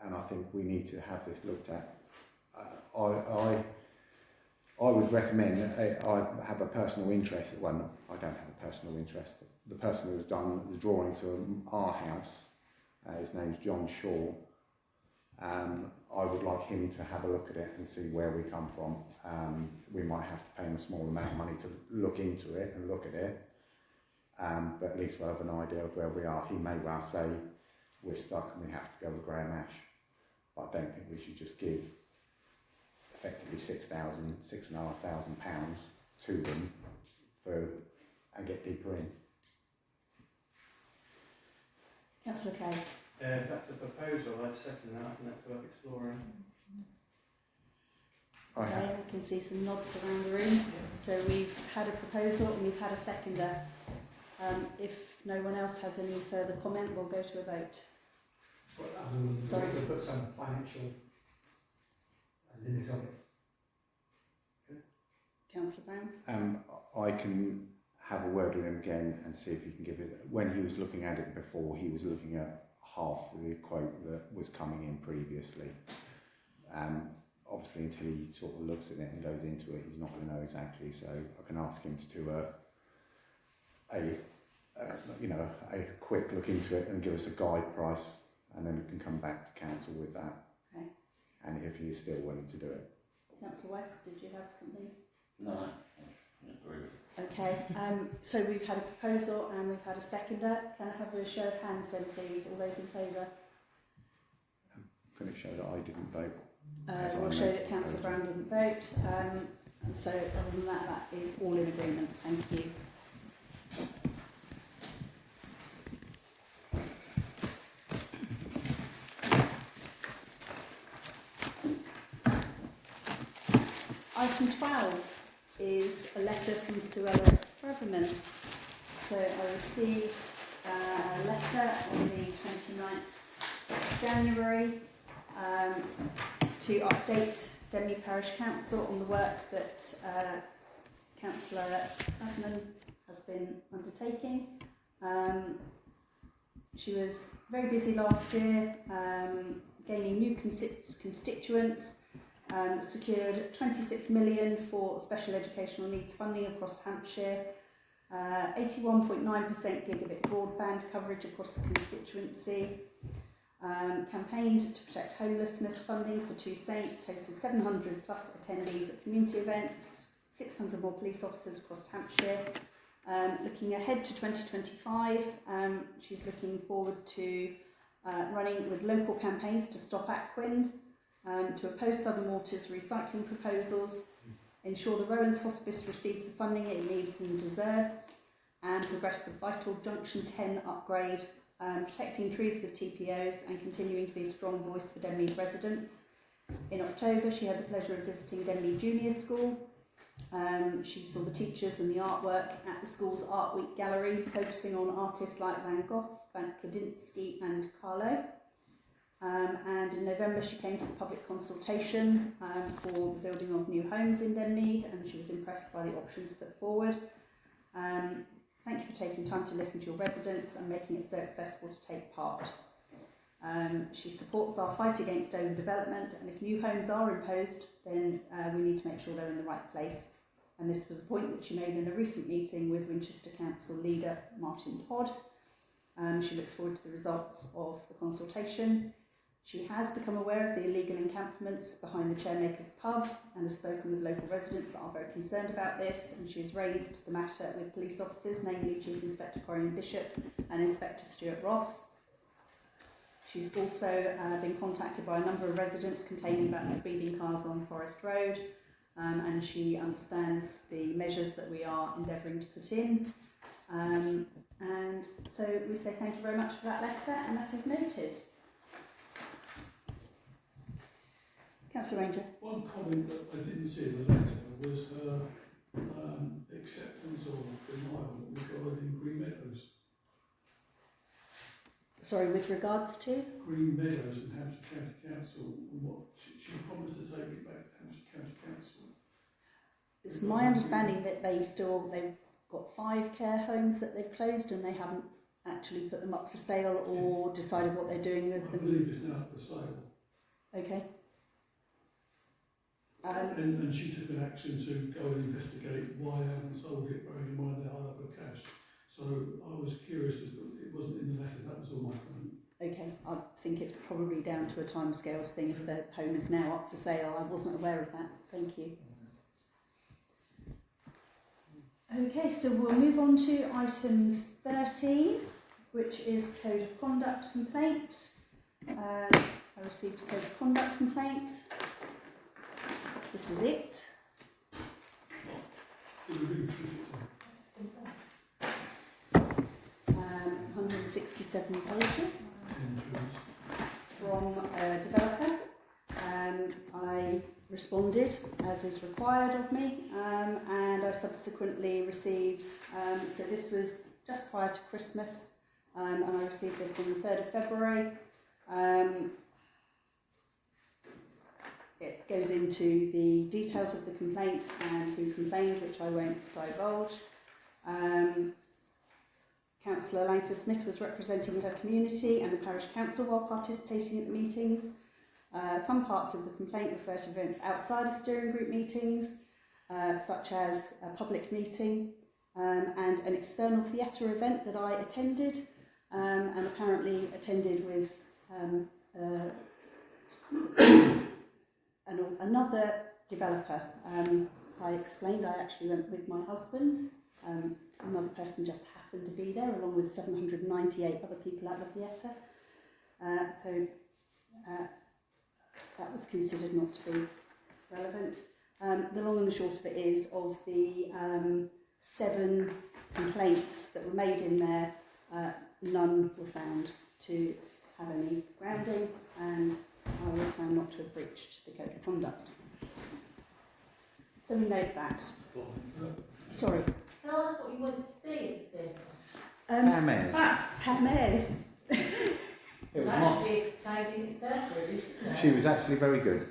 Speaker 3: and I think we need to have this looked at. I would recommend, I have a personal interest, well no, I don't have a personal interest, the person who has done the drawings of our house, his name's John Shaw, I would like him to have a look at it and see where we come from. We might have to pay him a small amount of money to look into it and look at it, but at least we'll have an idea of where we are. He may well say we're stuck and we have to go with Graham Ash, but I don't think we should just give effectively £6,500 to them and get deeper in.
Speaker 1: Councillor Clay.
Speaker 10: If that's a proposal, I'd second that. I think that's worth exploring.
Speaker 1: Okay, I can see some nods around the room. So we've had a proposal and we've had a seconder. If no one else has any further comment, we'll go to a vote.
Speaker 10: Sorry. To put some financial, as within the topic.
Speaker 1: Councillor Brown?
Speaker 3: I can have a word with him again and see if he can give it. When he was looking at it before, he was looking at half the quote that was coming in previously. Obviously, until he sort of looks at it and goes into it, he's not going to know exactly. So I can ask him to do a quick look into it and give us a guide price, and then we can come back to council with that.
Speaker 1: Okay.
Speaker 3: And if he is still willing to do it.
Speaker 1: Councillor West, did you have something?
Speaker 7: No, I agree.
Speaker 1: Okay, so we've had a proposal and we've had a seconder. Can I have a show of hands then, please? All those in favour?
Speaker 3: Can it show that I didn't vote? As I
Speaker 1: We'll show
Speaker 3: made
Speaker 1: that
Speaker 3: the
Speaker 1: Councillor
Speaker 3: proposal.
Speaker 1: Brown didn't vote. And so other than that, that is all in agreement. Thank you. Item 12 is a letter from Suella Braverman. So I received a letter on the 29th of January to update Denby Parish Council on the work that Councillor Braverman has been undertaking. She was very busy last year, gaining new constituents. Secured 26 million for special educational needs funding across Hampshire, 81.9% gigabit broadband coverage across the constituency, campaigned to protect homelessness funding for Two Saints, hosted 700 plus attendees at community events, 600 more police officers across Hampshire. Looking ahead to 2025, she's looking forward to running with local campaigns to stop Aquin, to oppose Southern Water's recycling proposals, ensure the Rowlands Hospice receives the funding it needs and deserves, and progress the vital Junction 10 upgrade, protecting trees with TPOs and continuing to be a strong voice for Denmead residents. In October, she had the pleasure of visiting Denmead Junior School. She saw the teachers and the artwork at the school's Art Week gallery, focusing on artists like Van Gogh, Kandinsky and Carlo. And in November she came to the public consultation for the building of new homes in Denmead, and she was impressed by the options put forward. Thank you for taking time to listen to your residents and making it so accessible to take part. She supports our fight against overdevelopment, and if new homes are imposed, then we need to make sure they're in the right place. And this was a point that she made in a recent meeting with Winchester Council leader Martin Todd. She looks forward to the results of the consultation. She has become aware of the illegal encampments behind the Chairmaker's pub and has spoken with local residents that are very concerned about this, and she has raised the matter with police officers, namely Chief Inspector Corian Bishop and Inspector Stuart Ross. She's also been contacted by a number of residents complaining about the speeding cars on Forest Road, and she understands the measures that we are endeavouring to put in. And so we say thank you very much for that letter, and that is noted. Councillor Ranger.
Speaker 6: One comment that I didn't see in the letter was her acceptance or denial regarding Green Meadows.
Speaker 1: Sorry, with regards to?
Speaker 6: Green Meadows and Hampshire County Council, and what she promised to take it back to Hampshire County Council.
Speaker 1: It's my understanding that they've got 5 care homes that they've closed, and they haven't actually put them up for sale or decided what they're doing with
Speaker 6: I
Speaker 1: them.
Speaker 6: believe it's now up for sale.
Speaker 1: Okay.
Speaker 6: And she took an action to go and investigate why they haven't sold it, bearing in mind they're hard up with cash. So I was curious as to, it wasn't in the letter, that was all my comment.
Speaker 1: Okay, I think it's probably down to a timescales thing if the home is now up for sale. I wasn't aware of that. Thank you. Okay, so we'll move on to item 13, which is Code of Conduct complaint. I received a Code of Conduct complaint. This is it.
Speaker 6: Did we read through it?
Speaker 1: 167 pages.
Speaker 6: 10 trees.
Speaker 1: From a developer. I responded as is required of me, and I subsequently received, so this was just prior to Christmas, and I received this on the 3rd of February. It goes into the details of the complaint and who complained, which I won't divulge. Councillor Langford Smith was representing her community and the parish council while participating at the meetings. Some parts of the complaint refer to events outside of steering group meetings, such as a public meeting and an external theatre event that I attended and apparently attended with another developer. I explained I actually went with my husband. Another person just happened to be there, along with 798 other people at the theatre. So that was considered not to be relevant. The long and the short of it is, of the 7 complaints that were made in there, none were found to have any grounding, and I was found not to have breached the code of conduct. So we note that. Sorry.
Speaker 5: Can I ask what you want to see at the theatre?
Speaker 3: Pam Ayres.
Speaker 1: Pam Ayres.
Speaker 3: It was
Speaker 5: That
Speaker 3: not,
Speaker 5: should be playing in itself, really, shouldn't it?
Speaker 3: she was actually very good.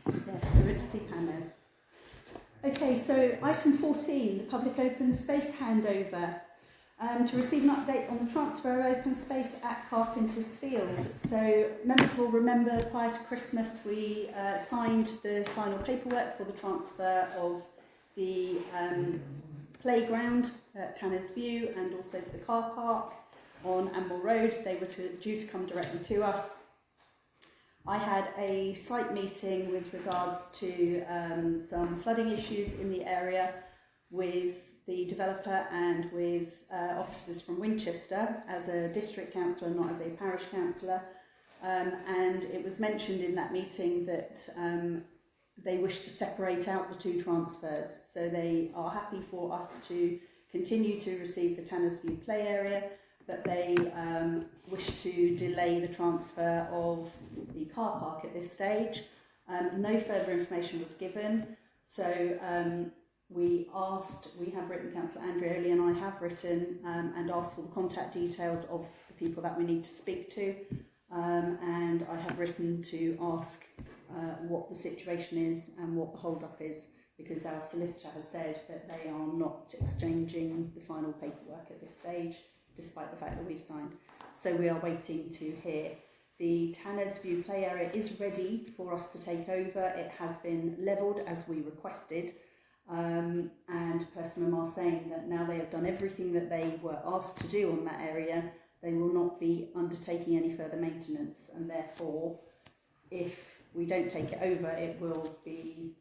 Speaker 1: Yes, we went to see Pam Ayres. Okay, so item 14, the public open space handover. To receive an update on the transfer of open space at Carpenter's Field. So members will remember prior to Christmas we signed the final paperwork for the transfer of the playground at Tanner's View and also for the car park on Amble Road. They were due to come directly to us. I had a site meeting with regards to some flooding issues in the area with the developer and with officers from Winchester as a district councillor, not as a parish councillor. And it was mentioned in that meeting that they wish to separate out the 2 transfers. So they are happy for us to continue to receive the Tanner's View play area, but they wish to delay the transfer of the car park at this stage. No further information was given. So we have written, Councillor Andreoli and I have written and asked for the contact details of the people that we need to speak to. And I have written to ask what the situation is and what the hold-up is, because our solicitor has said that they are not exchanging the final paperwork at this stage, despite the fact that we've signed. So we are waiting to hear. The Tanner's View play area is ready for us to take over. It has been levelled as we requested. And Persimmon are saying that now they have done everything that they were asked to do on that area, they will not be undertaking any further maintenance, and therefore if we don't take it over, it will be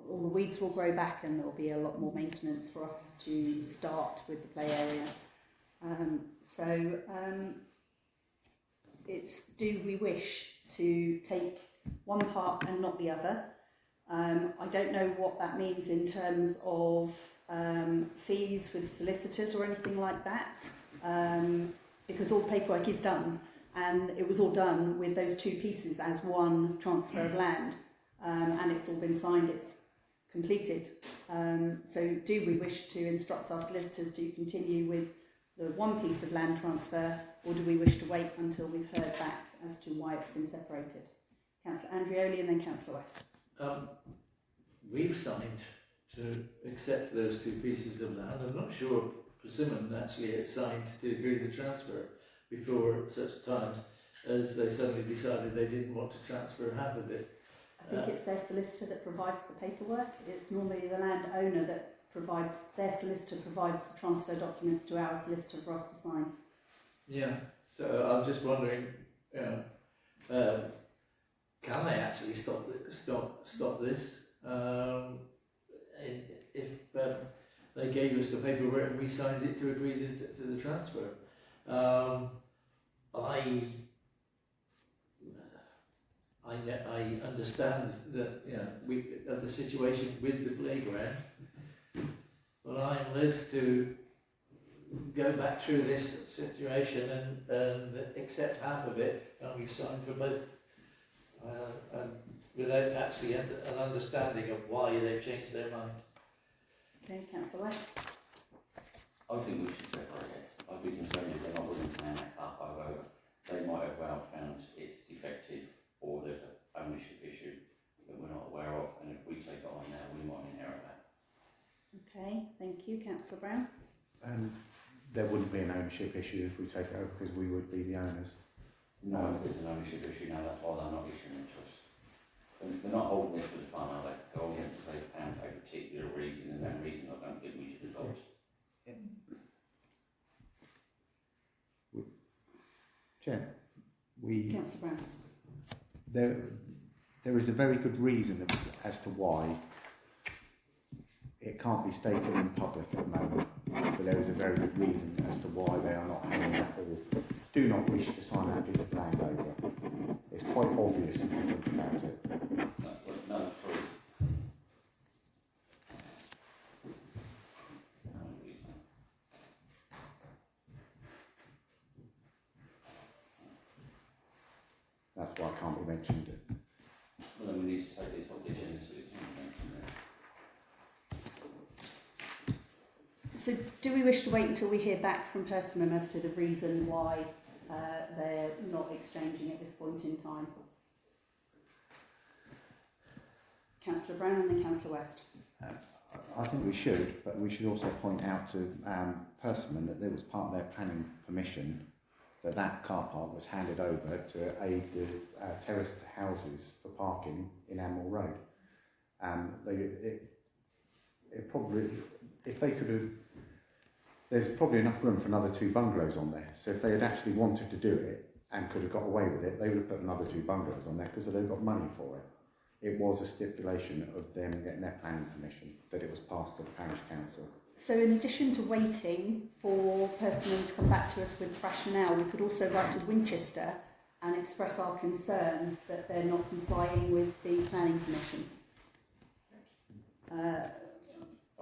Speaker 1: all the weeds will grow back and there will be a lot more maintenance for us to start with the play area. It's, do we wish to take one part and not the other? I don't know what that means in terms of fees with solicitors or anything like that, because all the paperwork is done and it was all done with those 2 pieces as one transfer of land, and it's all been signed, it's completed. So do we wish to instruct our solicitors to continue with the 1 piece of land transfer, or do we wish to wait until we've heard back as to why it's been separated? Councillor Andreoli and then Councillor West.
Speaker 4: We've signed to accept those 2 pieces of land. I'm not sure Persimmon actually had signed to agree the transfer before such times as they suddenly decided they didn't want to transfer half of it.
Speaker 1: I think it's their solicitor that provides the paperwork. It's normally the landowner that provides, their solicitor provides the transfer documents to our solicitor for us to sign.
Speaker 4: Yeah, so I'm just wondering, can they actually stop this? If they gave us the paperwork and we signed it to agree to the transfer. I understand that, you know, of the situation with the playground, but I'm loath to go back through this situation and accept half of it when we've signed for both, and without actually an understanding of why they've changed their mind.
Speaker 1: Okay, Councillor West.
Speaker 7: I think we should separate it. I'd be concerned if they're not willing to hand that car park over. They might have well found it's defective
Speaker 1: Okay, thank you, Councillor Brown.
Speaker 3: There wouldn't be an ownership issue if we take it over because we would be the owners.
Speaker 7: No, if there's an ownership issue now, that's why they're not issuing a trust. They're not holding it for the fun, are they? They're holding it to save pound a particular reason, and that reason I don't think we should adopt.
Speaker 3: Chair,
Speaker 1: Councillor Brown.
Speaker 3: there is a very good reason as to why it can't be stated in public at the moment, but there is a very good reason as to why they are not having that or do not wish to sign that piece of land over. It's quite obvious if you think about it.
Speaker 7: No, sorry. No reason.
Speaker 3: That's why I can't be mentioned.
Speaker 7: Well, then we need to take this off the agenda so it's not mentioned there.
Speaker 1: So do we wish to wait until we hear back from Persimmon as to the reason why they're not exchanging at this point in time? Councillor Brown and then Councillor West.
Speaker 3: I think we should, but we should also point out to Persimmon that there was part of their planning permission that that car park was handed over to aid the terraced houses for parking in Amwell Road. It probably, if they could have, there's probably enough room for another 2 bungalows on there. So if they had actually wanted to do it and could have got away with it, they would have put another 2 bungalows on there because they've got money for it. It was a stipulation of them getting their planning permission that it was passed to the parish council.
Speaker 1: So in addition to waiting for Persimmon to come back to us with rationale, we could also write to Winchester and express our concern that they're not complying with the planning permission.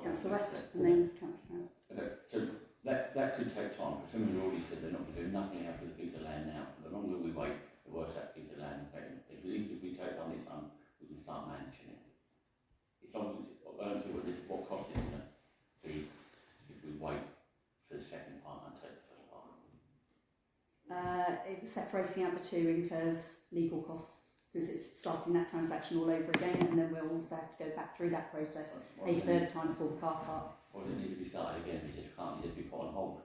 Speaker 1: Councillor West and then Councillor Brown.
Speaker 7: Okay, so that could take time, because someone already said they're not going to do nothing after the piece of land now. The longer we wait, the worse that piece of land becomes. At least if we take on its own, we can start managing it. As long as I don't see what cost it's going to be if we wait for the second part and take the first part.
Speaker 1: Separating out the 2 incurs legal costs because it's starting that transaction all over again, and then we'll also have to go back through that process a third time for the car park.
Speaker 7: Or does it need to be started again? It just can't just be put on hold.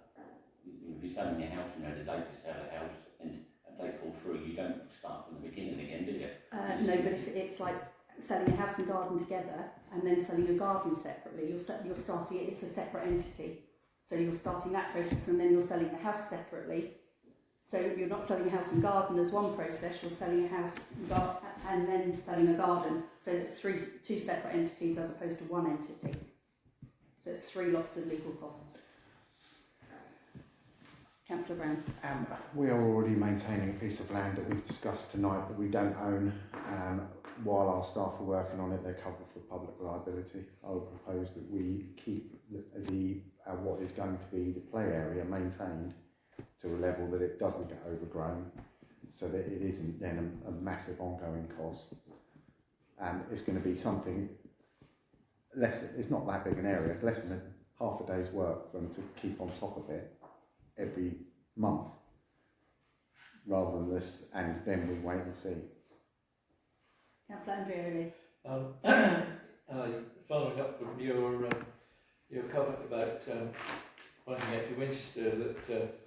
Speaker 7: You'll be selling your house, you know, the day to sell a house, and they fall through. You don't start from the beginning again, do you?
Speaker 1: No, but if it's like selling a house and garden together and then selling a garden separately, you're starting it, it's a separate entity. So you're starting that process and then you're selling the house separately. So you're not selling a house and garden as one process, you're selling a house and then selling a garden. So it's 2 separate entities as opposed to 1 entity. So it's 3 lots of legal costs. Councillor Brown.
Speaker 3: We are already maintaining a piece of land that we've discussed tonight that we don't own. While our staff are working on it, they're covered for public liability. I would propose that we keep the what is going to be the play area maintained to a level that it doesn't get overgrown, so that it isn't then a massive ongoing cost. It's going to be something less. It's not that big an area, less than half a day's work for them to keep on top of it every month, rather than this, and then we wait and see.
Speaker 1: Councillor Andrea.
Speaker 4: Following up from your comment about pointing out to Winchester that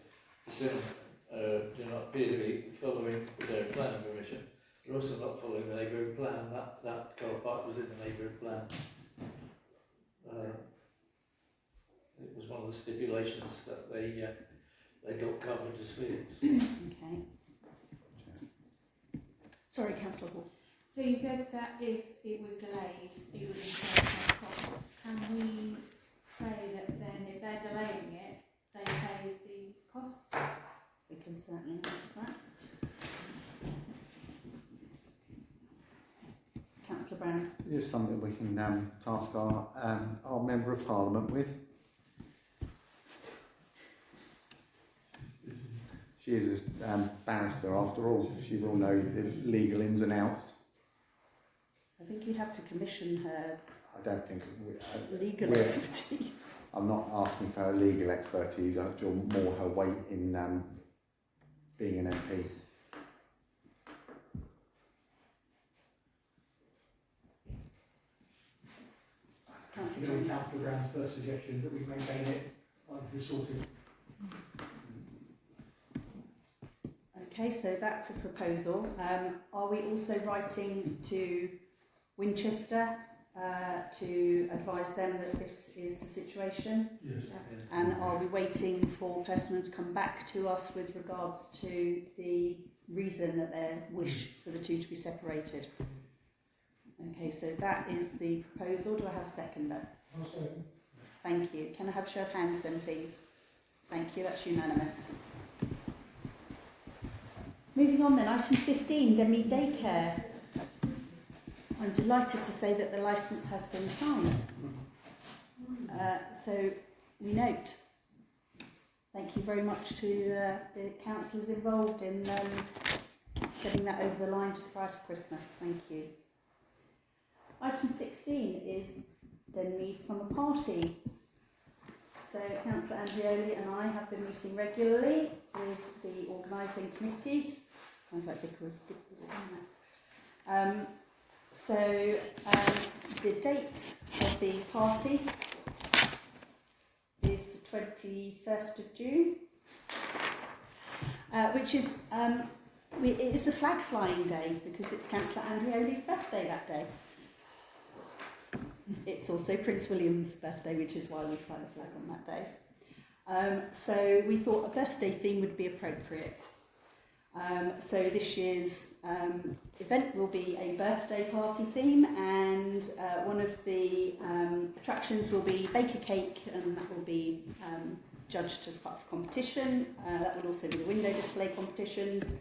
Speaker 4: Persimmon do not appear to be following their planning permission. They're also not following the neighbourhood plan. That car park was in the neighbourhood plan. It was one of the stipulations that they got covered as fields.
Speaker 1: Okay. Sorry, Councillor Hall.
Speaker 5: So you said that if it was delayed, it would incur some costs. Can we say that then if they're delaying it, they pay the costs?
Speaker 1: We can certainly ask that. Councillor Brown.
Speaker 3: Here's something we can task our Member of Parliament with. She is a barrister after all. She will know the legal ins and outs.
Speaker 1: I think you'd have to commission her
Speaker 3: I don't think
Speaker 1: legal expertise.
Speaker 3: I'm not asking for her legal expertise, or more her weight in being an MP.
Speaker 10: Councillor Brown's first suggestion that we maintain it like this sorted.
Speaker 1: Okay, so that's a proposal. Are we also writing to Winchester to advise them that this is the situation?
Speaker 6: Yes.
Speaker 1: And are we waiting for Persimmon to come back to us with regards to the reason that they wish for the two to be separated? Okay, so that is the proposal. Do I have a seconder?
Speaker 9: I'll second.
Speaker 1: Thank you. Can I have a show of hands then, please? Thank you, that's unanimous. Moving on then, item 15, Denmead Daycare. I'm delighted to say that the licence has been signed. So we note. Thank you very much to the councillors involved in getting that over the line just prior to Christmas. Thank you. Item 16 is Denmead Summer Party. So Councillor Andrioli and I have been meeting regularly with the organising committee. Sounds like Vicar of Dickwood, doesn't it? So the date of the party is the 21st of June, which is it is a flag flying day because it's Councillor Andrioli's birthday that day. It's also Prince William's birthday, which is why we fly the flag on that day. So we thought a birthday theme would be appropriate. So this year's event will be a birthday party theme, and one of the attractions will be bake a cake, and that will be judged as part of the competition. That will also be the window display competitions.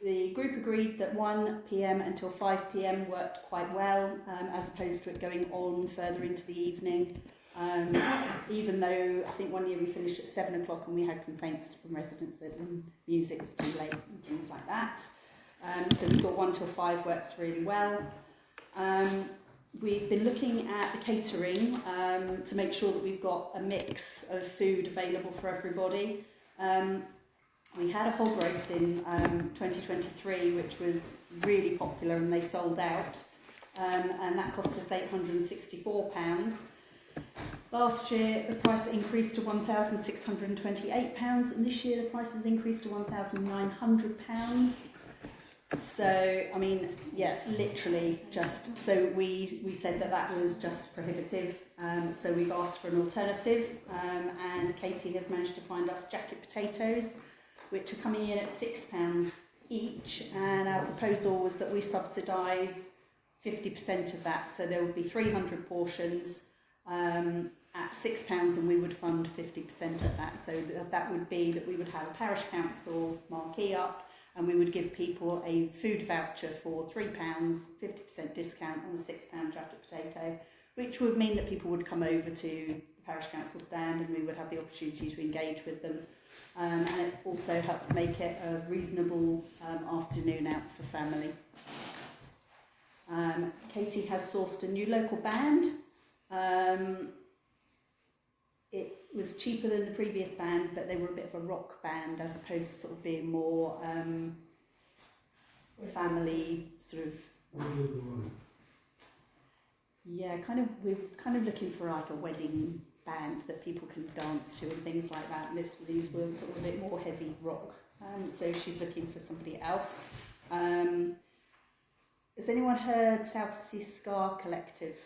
Speaker 1: The group agreed that 1 p.m. until 5 p.m. worked quite well, as opposed to it going on further into the evening. Even though I think one year we finished at 7 o'clock and we had complaints from residents that the music was too late and things like that. So we thought 1 till 5 works really well. We've been looking at the catering to make sure that we've got a mix of food available for everybody. We had a hog roast in 2023, which was really popular, and they sold out, and that cost us £864. Last year the price increased to £1,628, and this year the price has increased to £1,900. So, I mean, yeah, literally just, so we said that that was just prohibitive, so we've asked for an alternative, and Katie has managed to find us jacket potatoes, which are coming in at £6 each, and our proposal was that we subsidise 50% of that, so there would be 300 portions at £6, and we would fund 50% of that. So that would be that we would have a parish council marquee up, and we would give people a food voucher for £3, 50% discount on a £6 jacket potato, which would mean that people would come over to the parish council stand, and we would have the opportunity to engage with them. And it also helps make it a reasonable afternoon out for family. Katie has sourced a new local band. It was cheaper than the previous band, but they were a bit of a rock band as opposed to sort of being more family sort of. Yeah, we're kind of looking for like a wedding band that people can dance to and things like that. And these were sort of a bit more heavy rock. So she's looking for somebody else. Has anyone heard South Sea Ska Collective?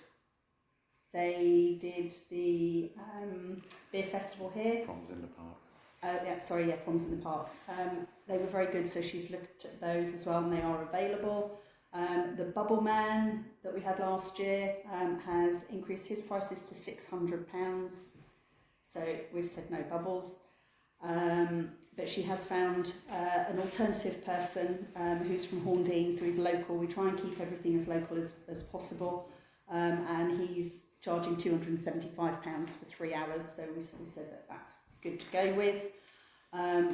Speaker 1: They did the beer festival here.
Speaker 3: Proms in the Park.
Speaker 1: Proms in the Park. They were very good, so she's looked at those as well, and they are available. The Bubble Man that we had last year has increased his prices to £600. So we've said no bubbles. But she has found an alternative person who's from Horndean, so he's local. We try and keep everything as local as possible. And he's charging £275 for 3 hours, so we said that that's good to go with.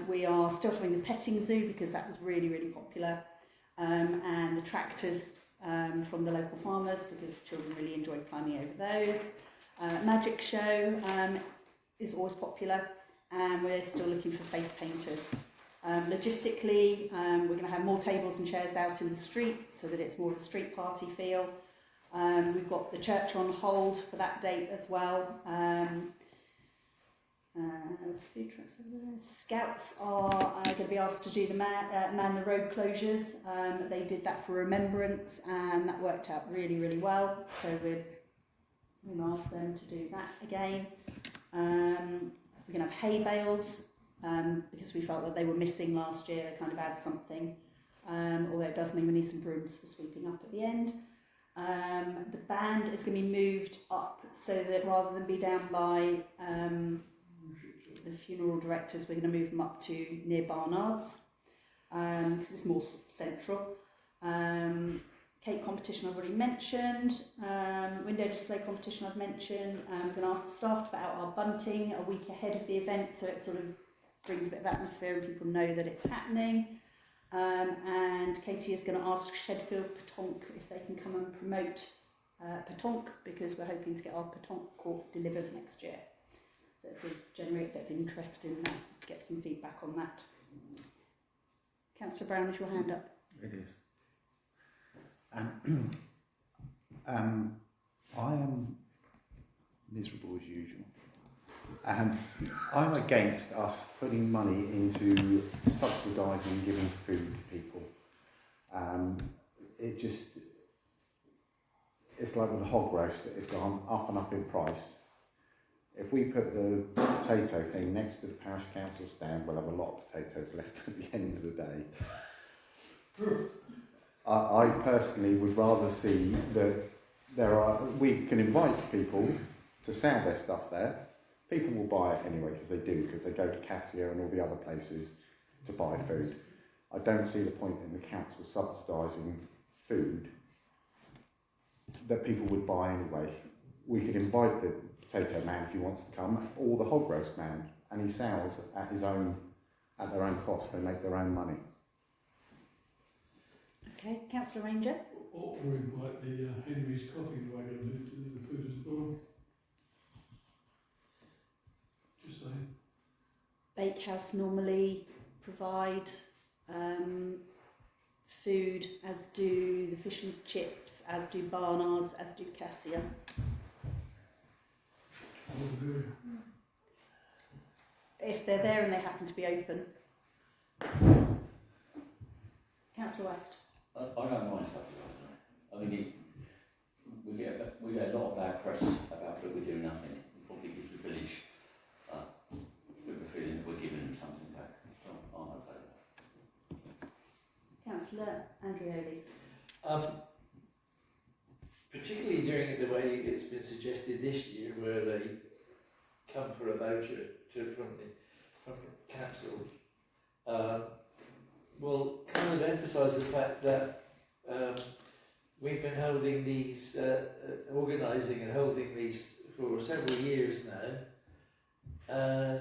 Speaker 1: We are still having the petting zoo because that was really, really popular. And the tractors from the local farmers because children really enjoyed climbing over those. Magic show is always popular, and we're still looking for face painters. Logistically, we're going to have more tables and chairs out in the street so that it's more of a street party feel. We've got the church on hold for that date as well. Food trucks over there. Scouts are going to be asked to do the man the road closures. They did that for remembrance, and that worked out really, really well. So we'll ask them to do that again. We're going to have hay bales because we felt that they were missing last year. They kind of add something, although it does mean we need some brooms for sweeping up at the end. The band is going to be moved up so that rather than be down by the funeral directors, we're going to move them up to near Barnard's because it's more central. Cake competition I've already mentioned. Window display competition I've mentioned. I'm going to ask the staff to put out our bunting a week ahead of the event, so it sort of brings a bit of atmosphere and people know that it's happening. And Katie is going to ask Shedfield Petonk if they can come and promote Petonk, because we're hoping to get our Petonk court delivered next year. So it will generate a bit of interest in that, get some feedback on that. Councillor Brown, is your hand up?
Speaker 3: It is. I am miserable as usual. I'm against us putting money into subsidising giving food to people. It's like with the hog roast, it's gone up and up in price. If we put the potato thing next to the parish council stand, we'll have a lot of potatoes left at the end of the day. I personally would rather see that we can invite people to sell their stuff there. People will buy it anyway because they go to Cassia and all the other places to buy food. I don't see the point in the council subsidising food that people would buy anyway. We could invite the potato man if he wants to come, or the hog roast man, and he sells at their own cost. They make their own money.
Speaker 1: Okay, Councillor Ranger.
Speaker 6: Or invite the Henry's Coffee wagon to do the food as well. Just saying.
Speaker 1: Bakehouse normally provide food, as do the fish and chips, as do Barnard's, as do Cassia. If they're there and they happen to be open. Councillor West.
Speaker 7: I don't mind subsidising it. I mean, we get a lot of bad press about that we do nothing. It probably gives the village with the feeling that we're giving them something back. So I'm okay with that.
Speaker 1: Councillor Andreoli.
Speaker 4: Particularly during the way it's been suggested this year, where they come for a voucher from the council, will kind of emphasise the fact that we've been holding these, organising and holding these for several years now.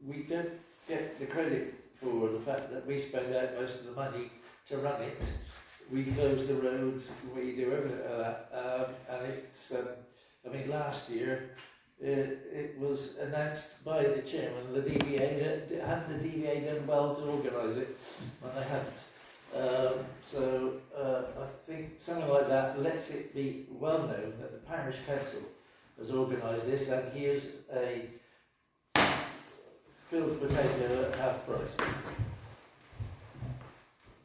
Speaker 4: We don't get the credit for the fact that we spend out most of the money to run it. We close the roads, we do everything like that, and it's, I mean, last year it was announced by the chairman and the DVA that hadn't the DVA done well to organise it, and they hadn't. So I think something like that lets it be well known that the parish council has organised this, and here's a filled potato at half price.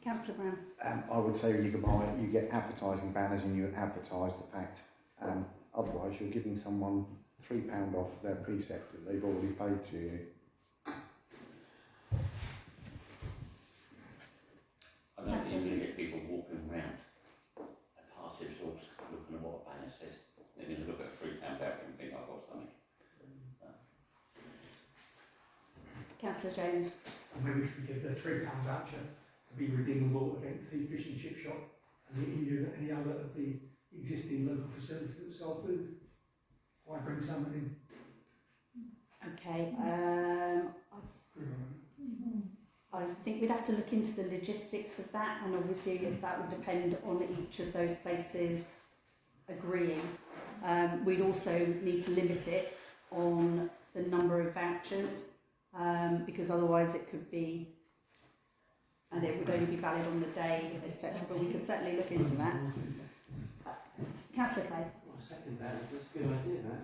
Speaker 1: Councillor Brown.
Speaker 3: I would say you get advertising banners and you advertise the fact. Otherwise, you're giving someone £3 off their precept that they've already paid to you.
Speaker 7: I don't think you're going to get people walking around at party shops looking at what a banner says. They're going to look at a £3 voucher and think I've got something.
Speaker 1: Councillor Jones.
Speaker 10: Maybe we should give the £3 voucher to be redeemable against the fish and chip shop and any other of the existing local facilities that sell food. Why bring someone in?
Speaker 1: Okay. I think we'd have to look into the logistics of that, and obviously that would depend on each of those places agreeing. We'd also need to limit it on the number of vouchers, because otherwise it could be, and it would only be valid on the day, etc. But we could certainly look into that. Councillor Clay.
Speaker 11: Well, I second that. That's a good idea, that.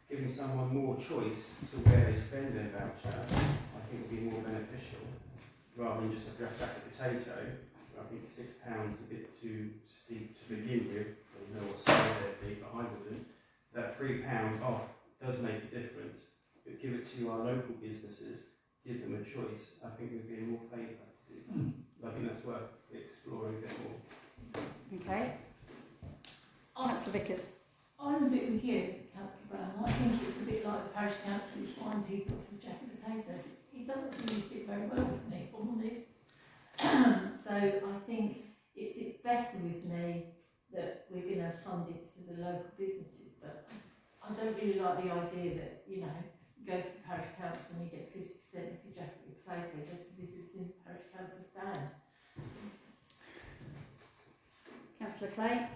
Speaker 11: Giving someone more choice to where they spend their voucher, I think would be more beneficial, rather than just a jack of potato. I think £6 is a bit too steep to begin with. I don't know what size they'd be, but I wouldn't. That £3 off does make a difference, but give it to our local businesses, give them a choice. I think we'd be in more favour to do that. So I think that's worth exploring a bit more.
Speaker 1: Okay. Councillor Vickers.
Speaker 5: I'm a bit with you, Councillor Brown. I think it's a bit like the parish council is fine people from jack of potatoes. It doesn't really sit very well with me, if I'm honest. So I think it's better with me that we're going to fund it to the local businesses, but I don't really like the idea that, you know, you go to the parish council and you get 50% of your jack of potato just for visiting the parish council stand.
Speaker 1: Councillor Clay.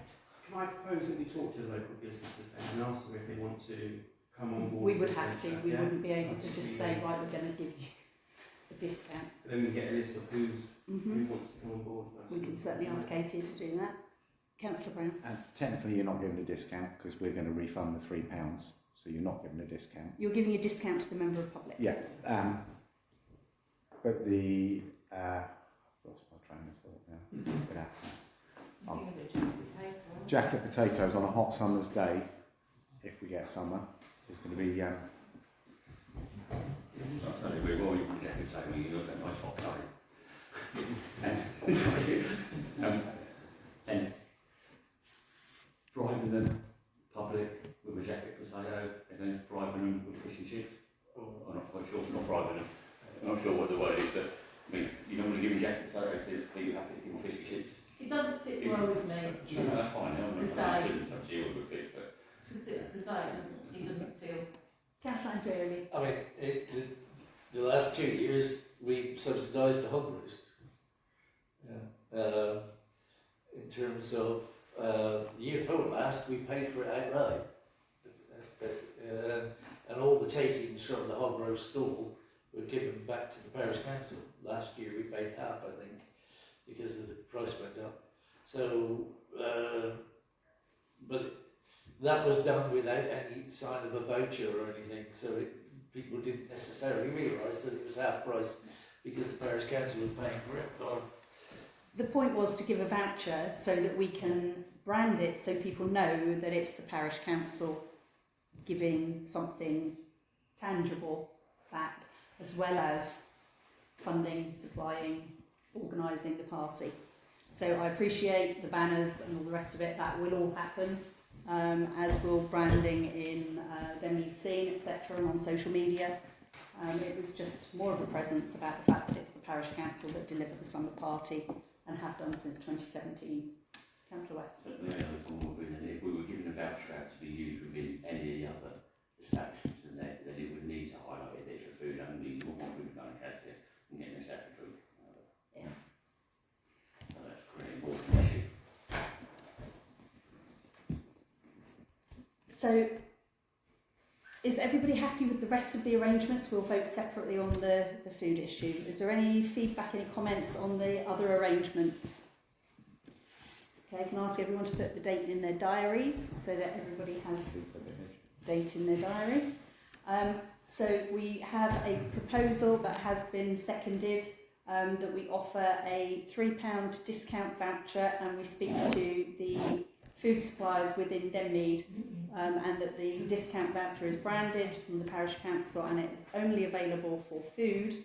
Speaker 11: Can I propose that we talk to the local businesses then and ask them if they want to come on board?
Speaker 1: We would have to. We
Speaker 11: Yeah?
Speaker 1: wouldn't be able to just say, right, we're going to give you a discount.
Speaker 11: Then we get a list of who wants to come on board with us.
Speaker 1: We can certainly ask Katie to do that. Councillor Brown.
Speaker 3: Technically, you're not given a discount because we're going to refund the £3, so you're not given a discount.
Speaker 1: You're giving a discount to the member of public.
Speaker 3: Yeah, but the I've lost my train of thought now. Good afternoon. Jack of potatoes on a hot summer's day, if we get summer, is going to be.
Speaker 7: I'll tell you, we're all using jacket potato when you look at nice hot curry. And bribing the public with a jacket potato and then bribing them with fish and chips. I'm not quite sure, not bribing them. I'm not sure what the word is, but I mean, you don't want to give them jacket potato because you have to give them fish and chips.
Speaker 5: It doesn't sit well with me.
Speaker 7: No, that's fine. I mean, I shouldn't touch you with fish, but.
Speaker 5: The site doesn't feel.
Speaker 1: Councillor Andreoli.
Speaker 4: I mean, the last 2 years we subsidised the hog roast. Yeah. In terms of the year before last, we paid for it outright. And all the takings from the hog roast stall were given back to the parish council. Last year we paid half, I think, because of the price went up. So, but that was done without any sign of a voucher or anything, so people didn't necessarily realise that it was half price because the parish council was paying for it. Or
Speaker 1: The point was to give a voucher so that we can brand it so people know that it's the parish council giving something tangible back, as well as funding, supplying, organising the party. So I appreciate the banners and all the rest of it. That will all happen, as will branding in Denmead Scene, etc., and on social media. It was just more of a presence about the fact that it's the parish council that deliver the summer party and have done since 2017. Councillor West.
Speaker 7: But the only other thing would be that if we were given a voucher out to be used within any other establishments, then it would need to highlight it there for food only, or what we've done in Catholic and getting a statutory.
Speaker 1: Yeah.
Speaker 7: So that's pretty important issue.
Speaker 1: So, is everybody happy with the rest of the arrangements? We'll vote separately on the food issue. Is there any feedback, any comments on the other arrangements? Okay, I can ask everyone to put the date in their diaries so that everybody has a date in their diary. So we have a proposal that has been seconded that we offer a £3 discount voucher, and we speak to the food suppliers within Denmead, and that the discount voucher is branded from the parish council and it's only available for food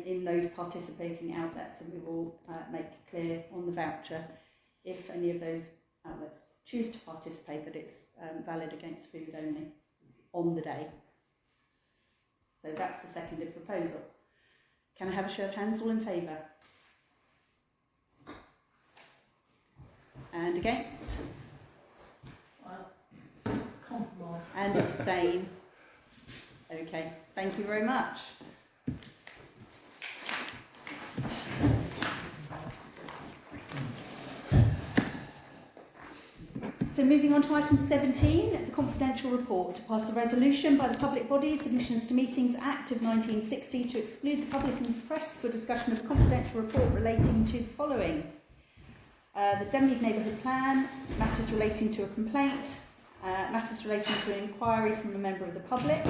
Speaker 1: in those participating outlets, and we will make clear on the voucher if any of those outlets choose to participate that it's valid against food only on the day. So that's the seconded proposal. Can I have a show of hands all in favour? And against?
Speaker 5: Compromise.
Speaker 1: And abstain? Okay, thank you very much. So moving on to item 17, the confidential report, to pass a resolution by the Public Body Submissions to Meetings Act of 1960 to exclude the public and press for discussion of a confidential report relating to the following: the Denmead Neighbourhood Plan, matters relating to a complaint, matters relating to an inquiry from a member of the public,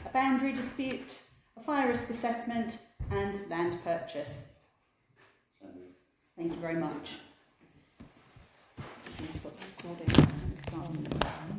Speaker 1: a boundary dispute, a fire risk assessment, and land purchase.
Speaker 7: So moved.
Speaker 1: Thank you very much. Stop recording. Start.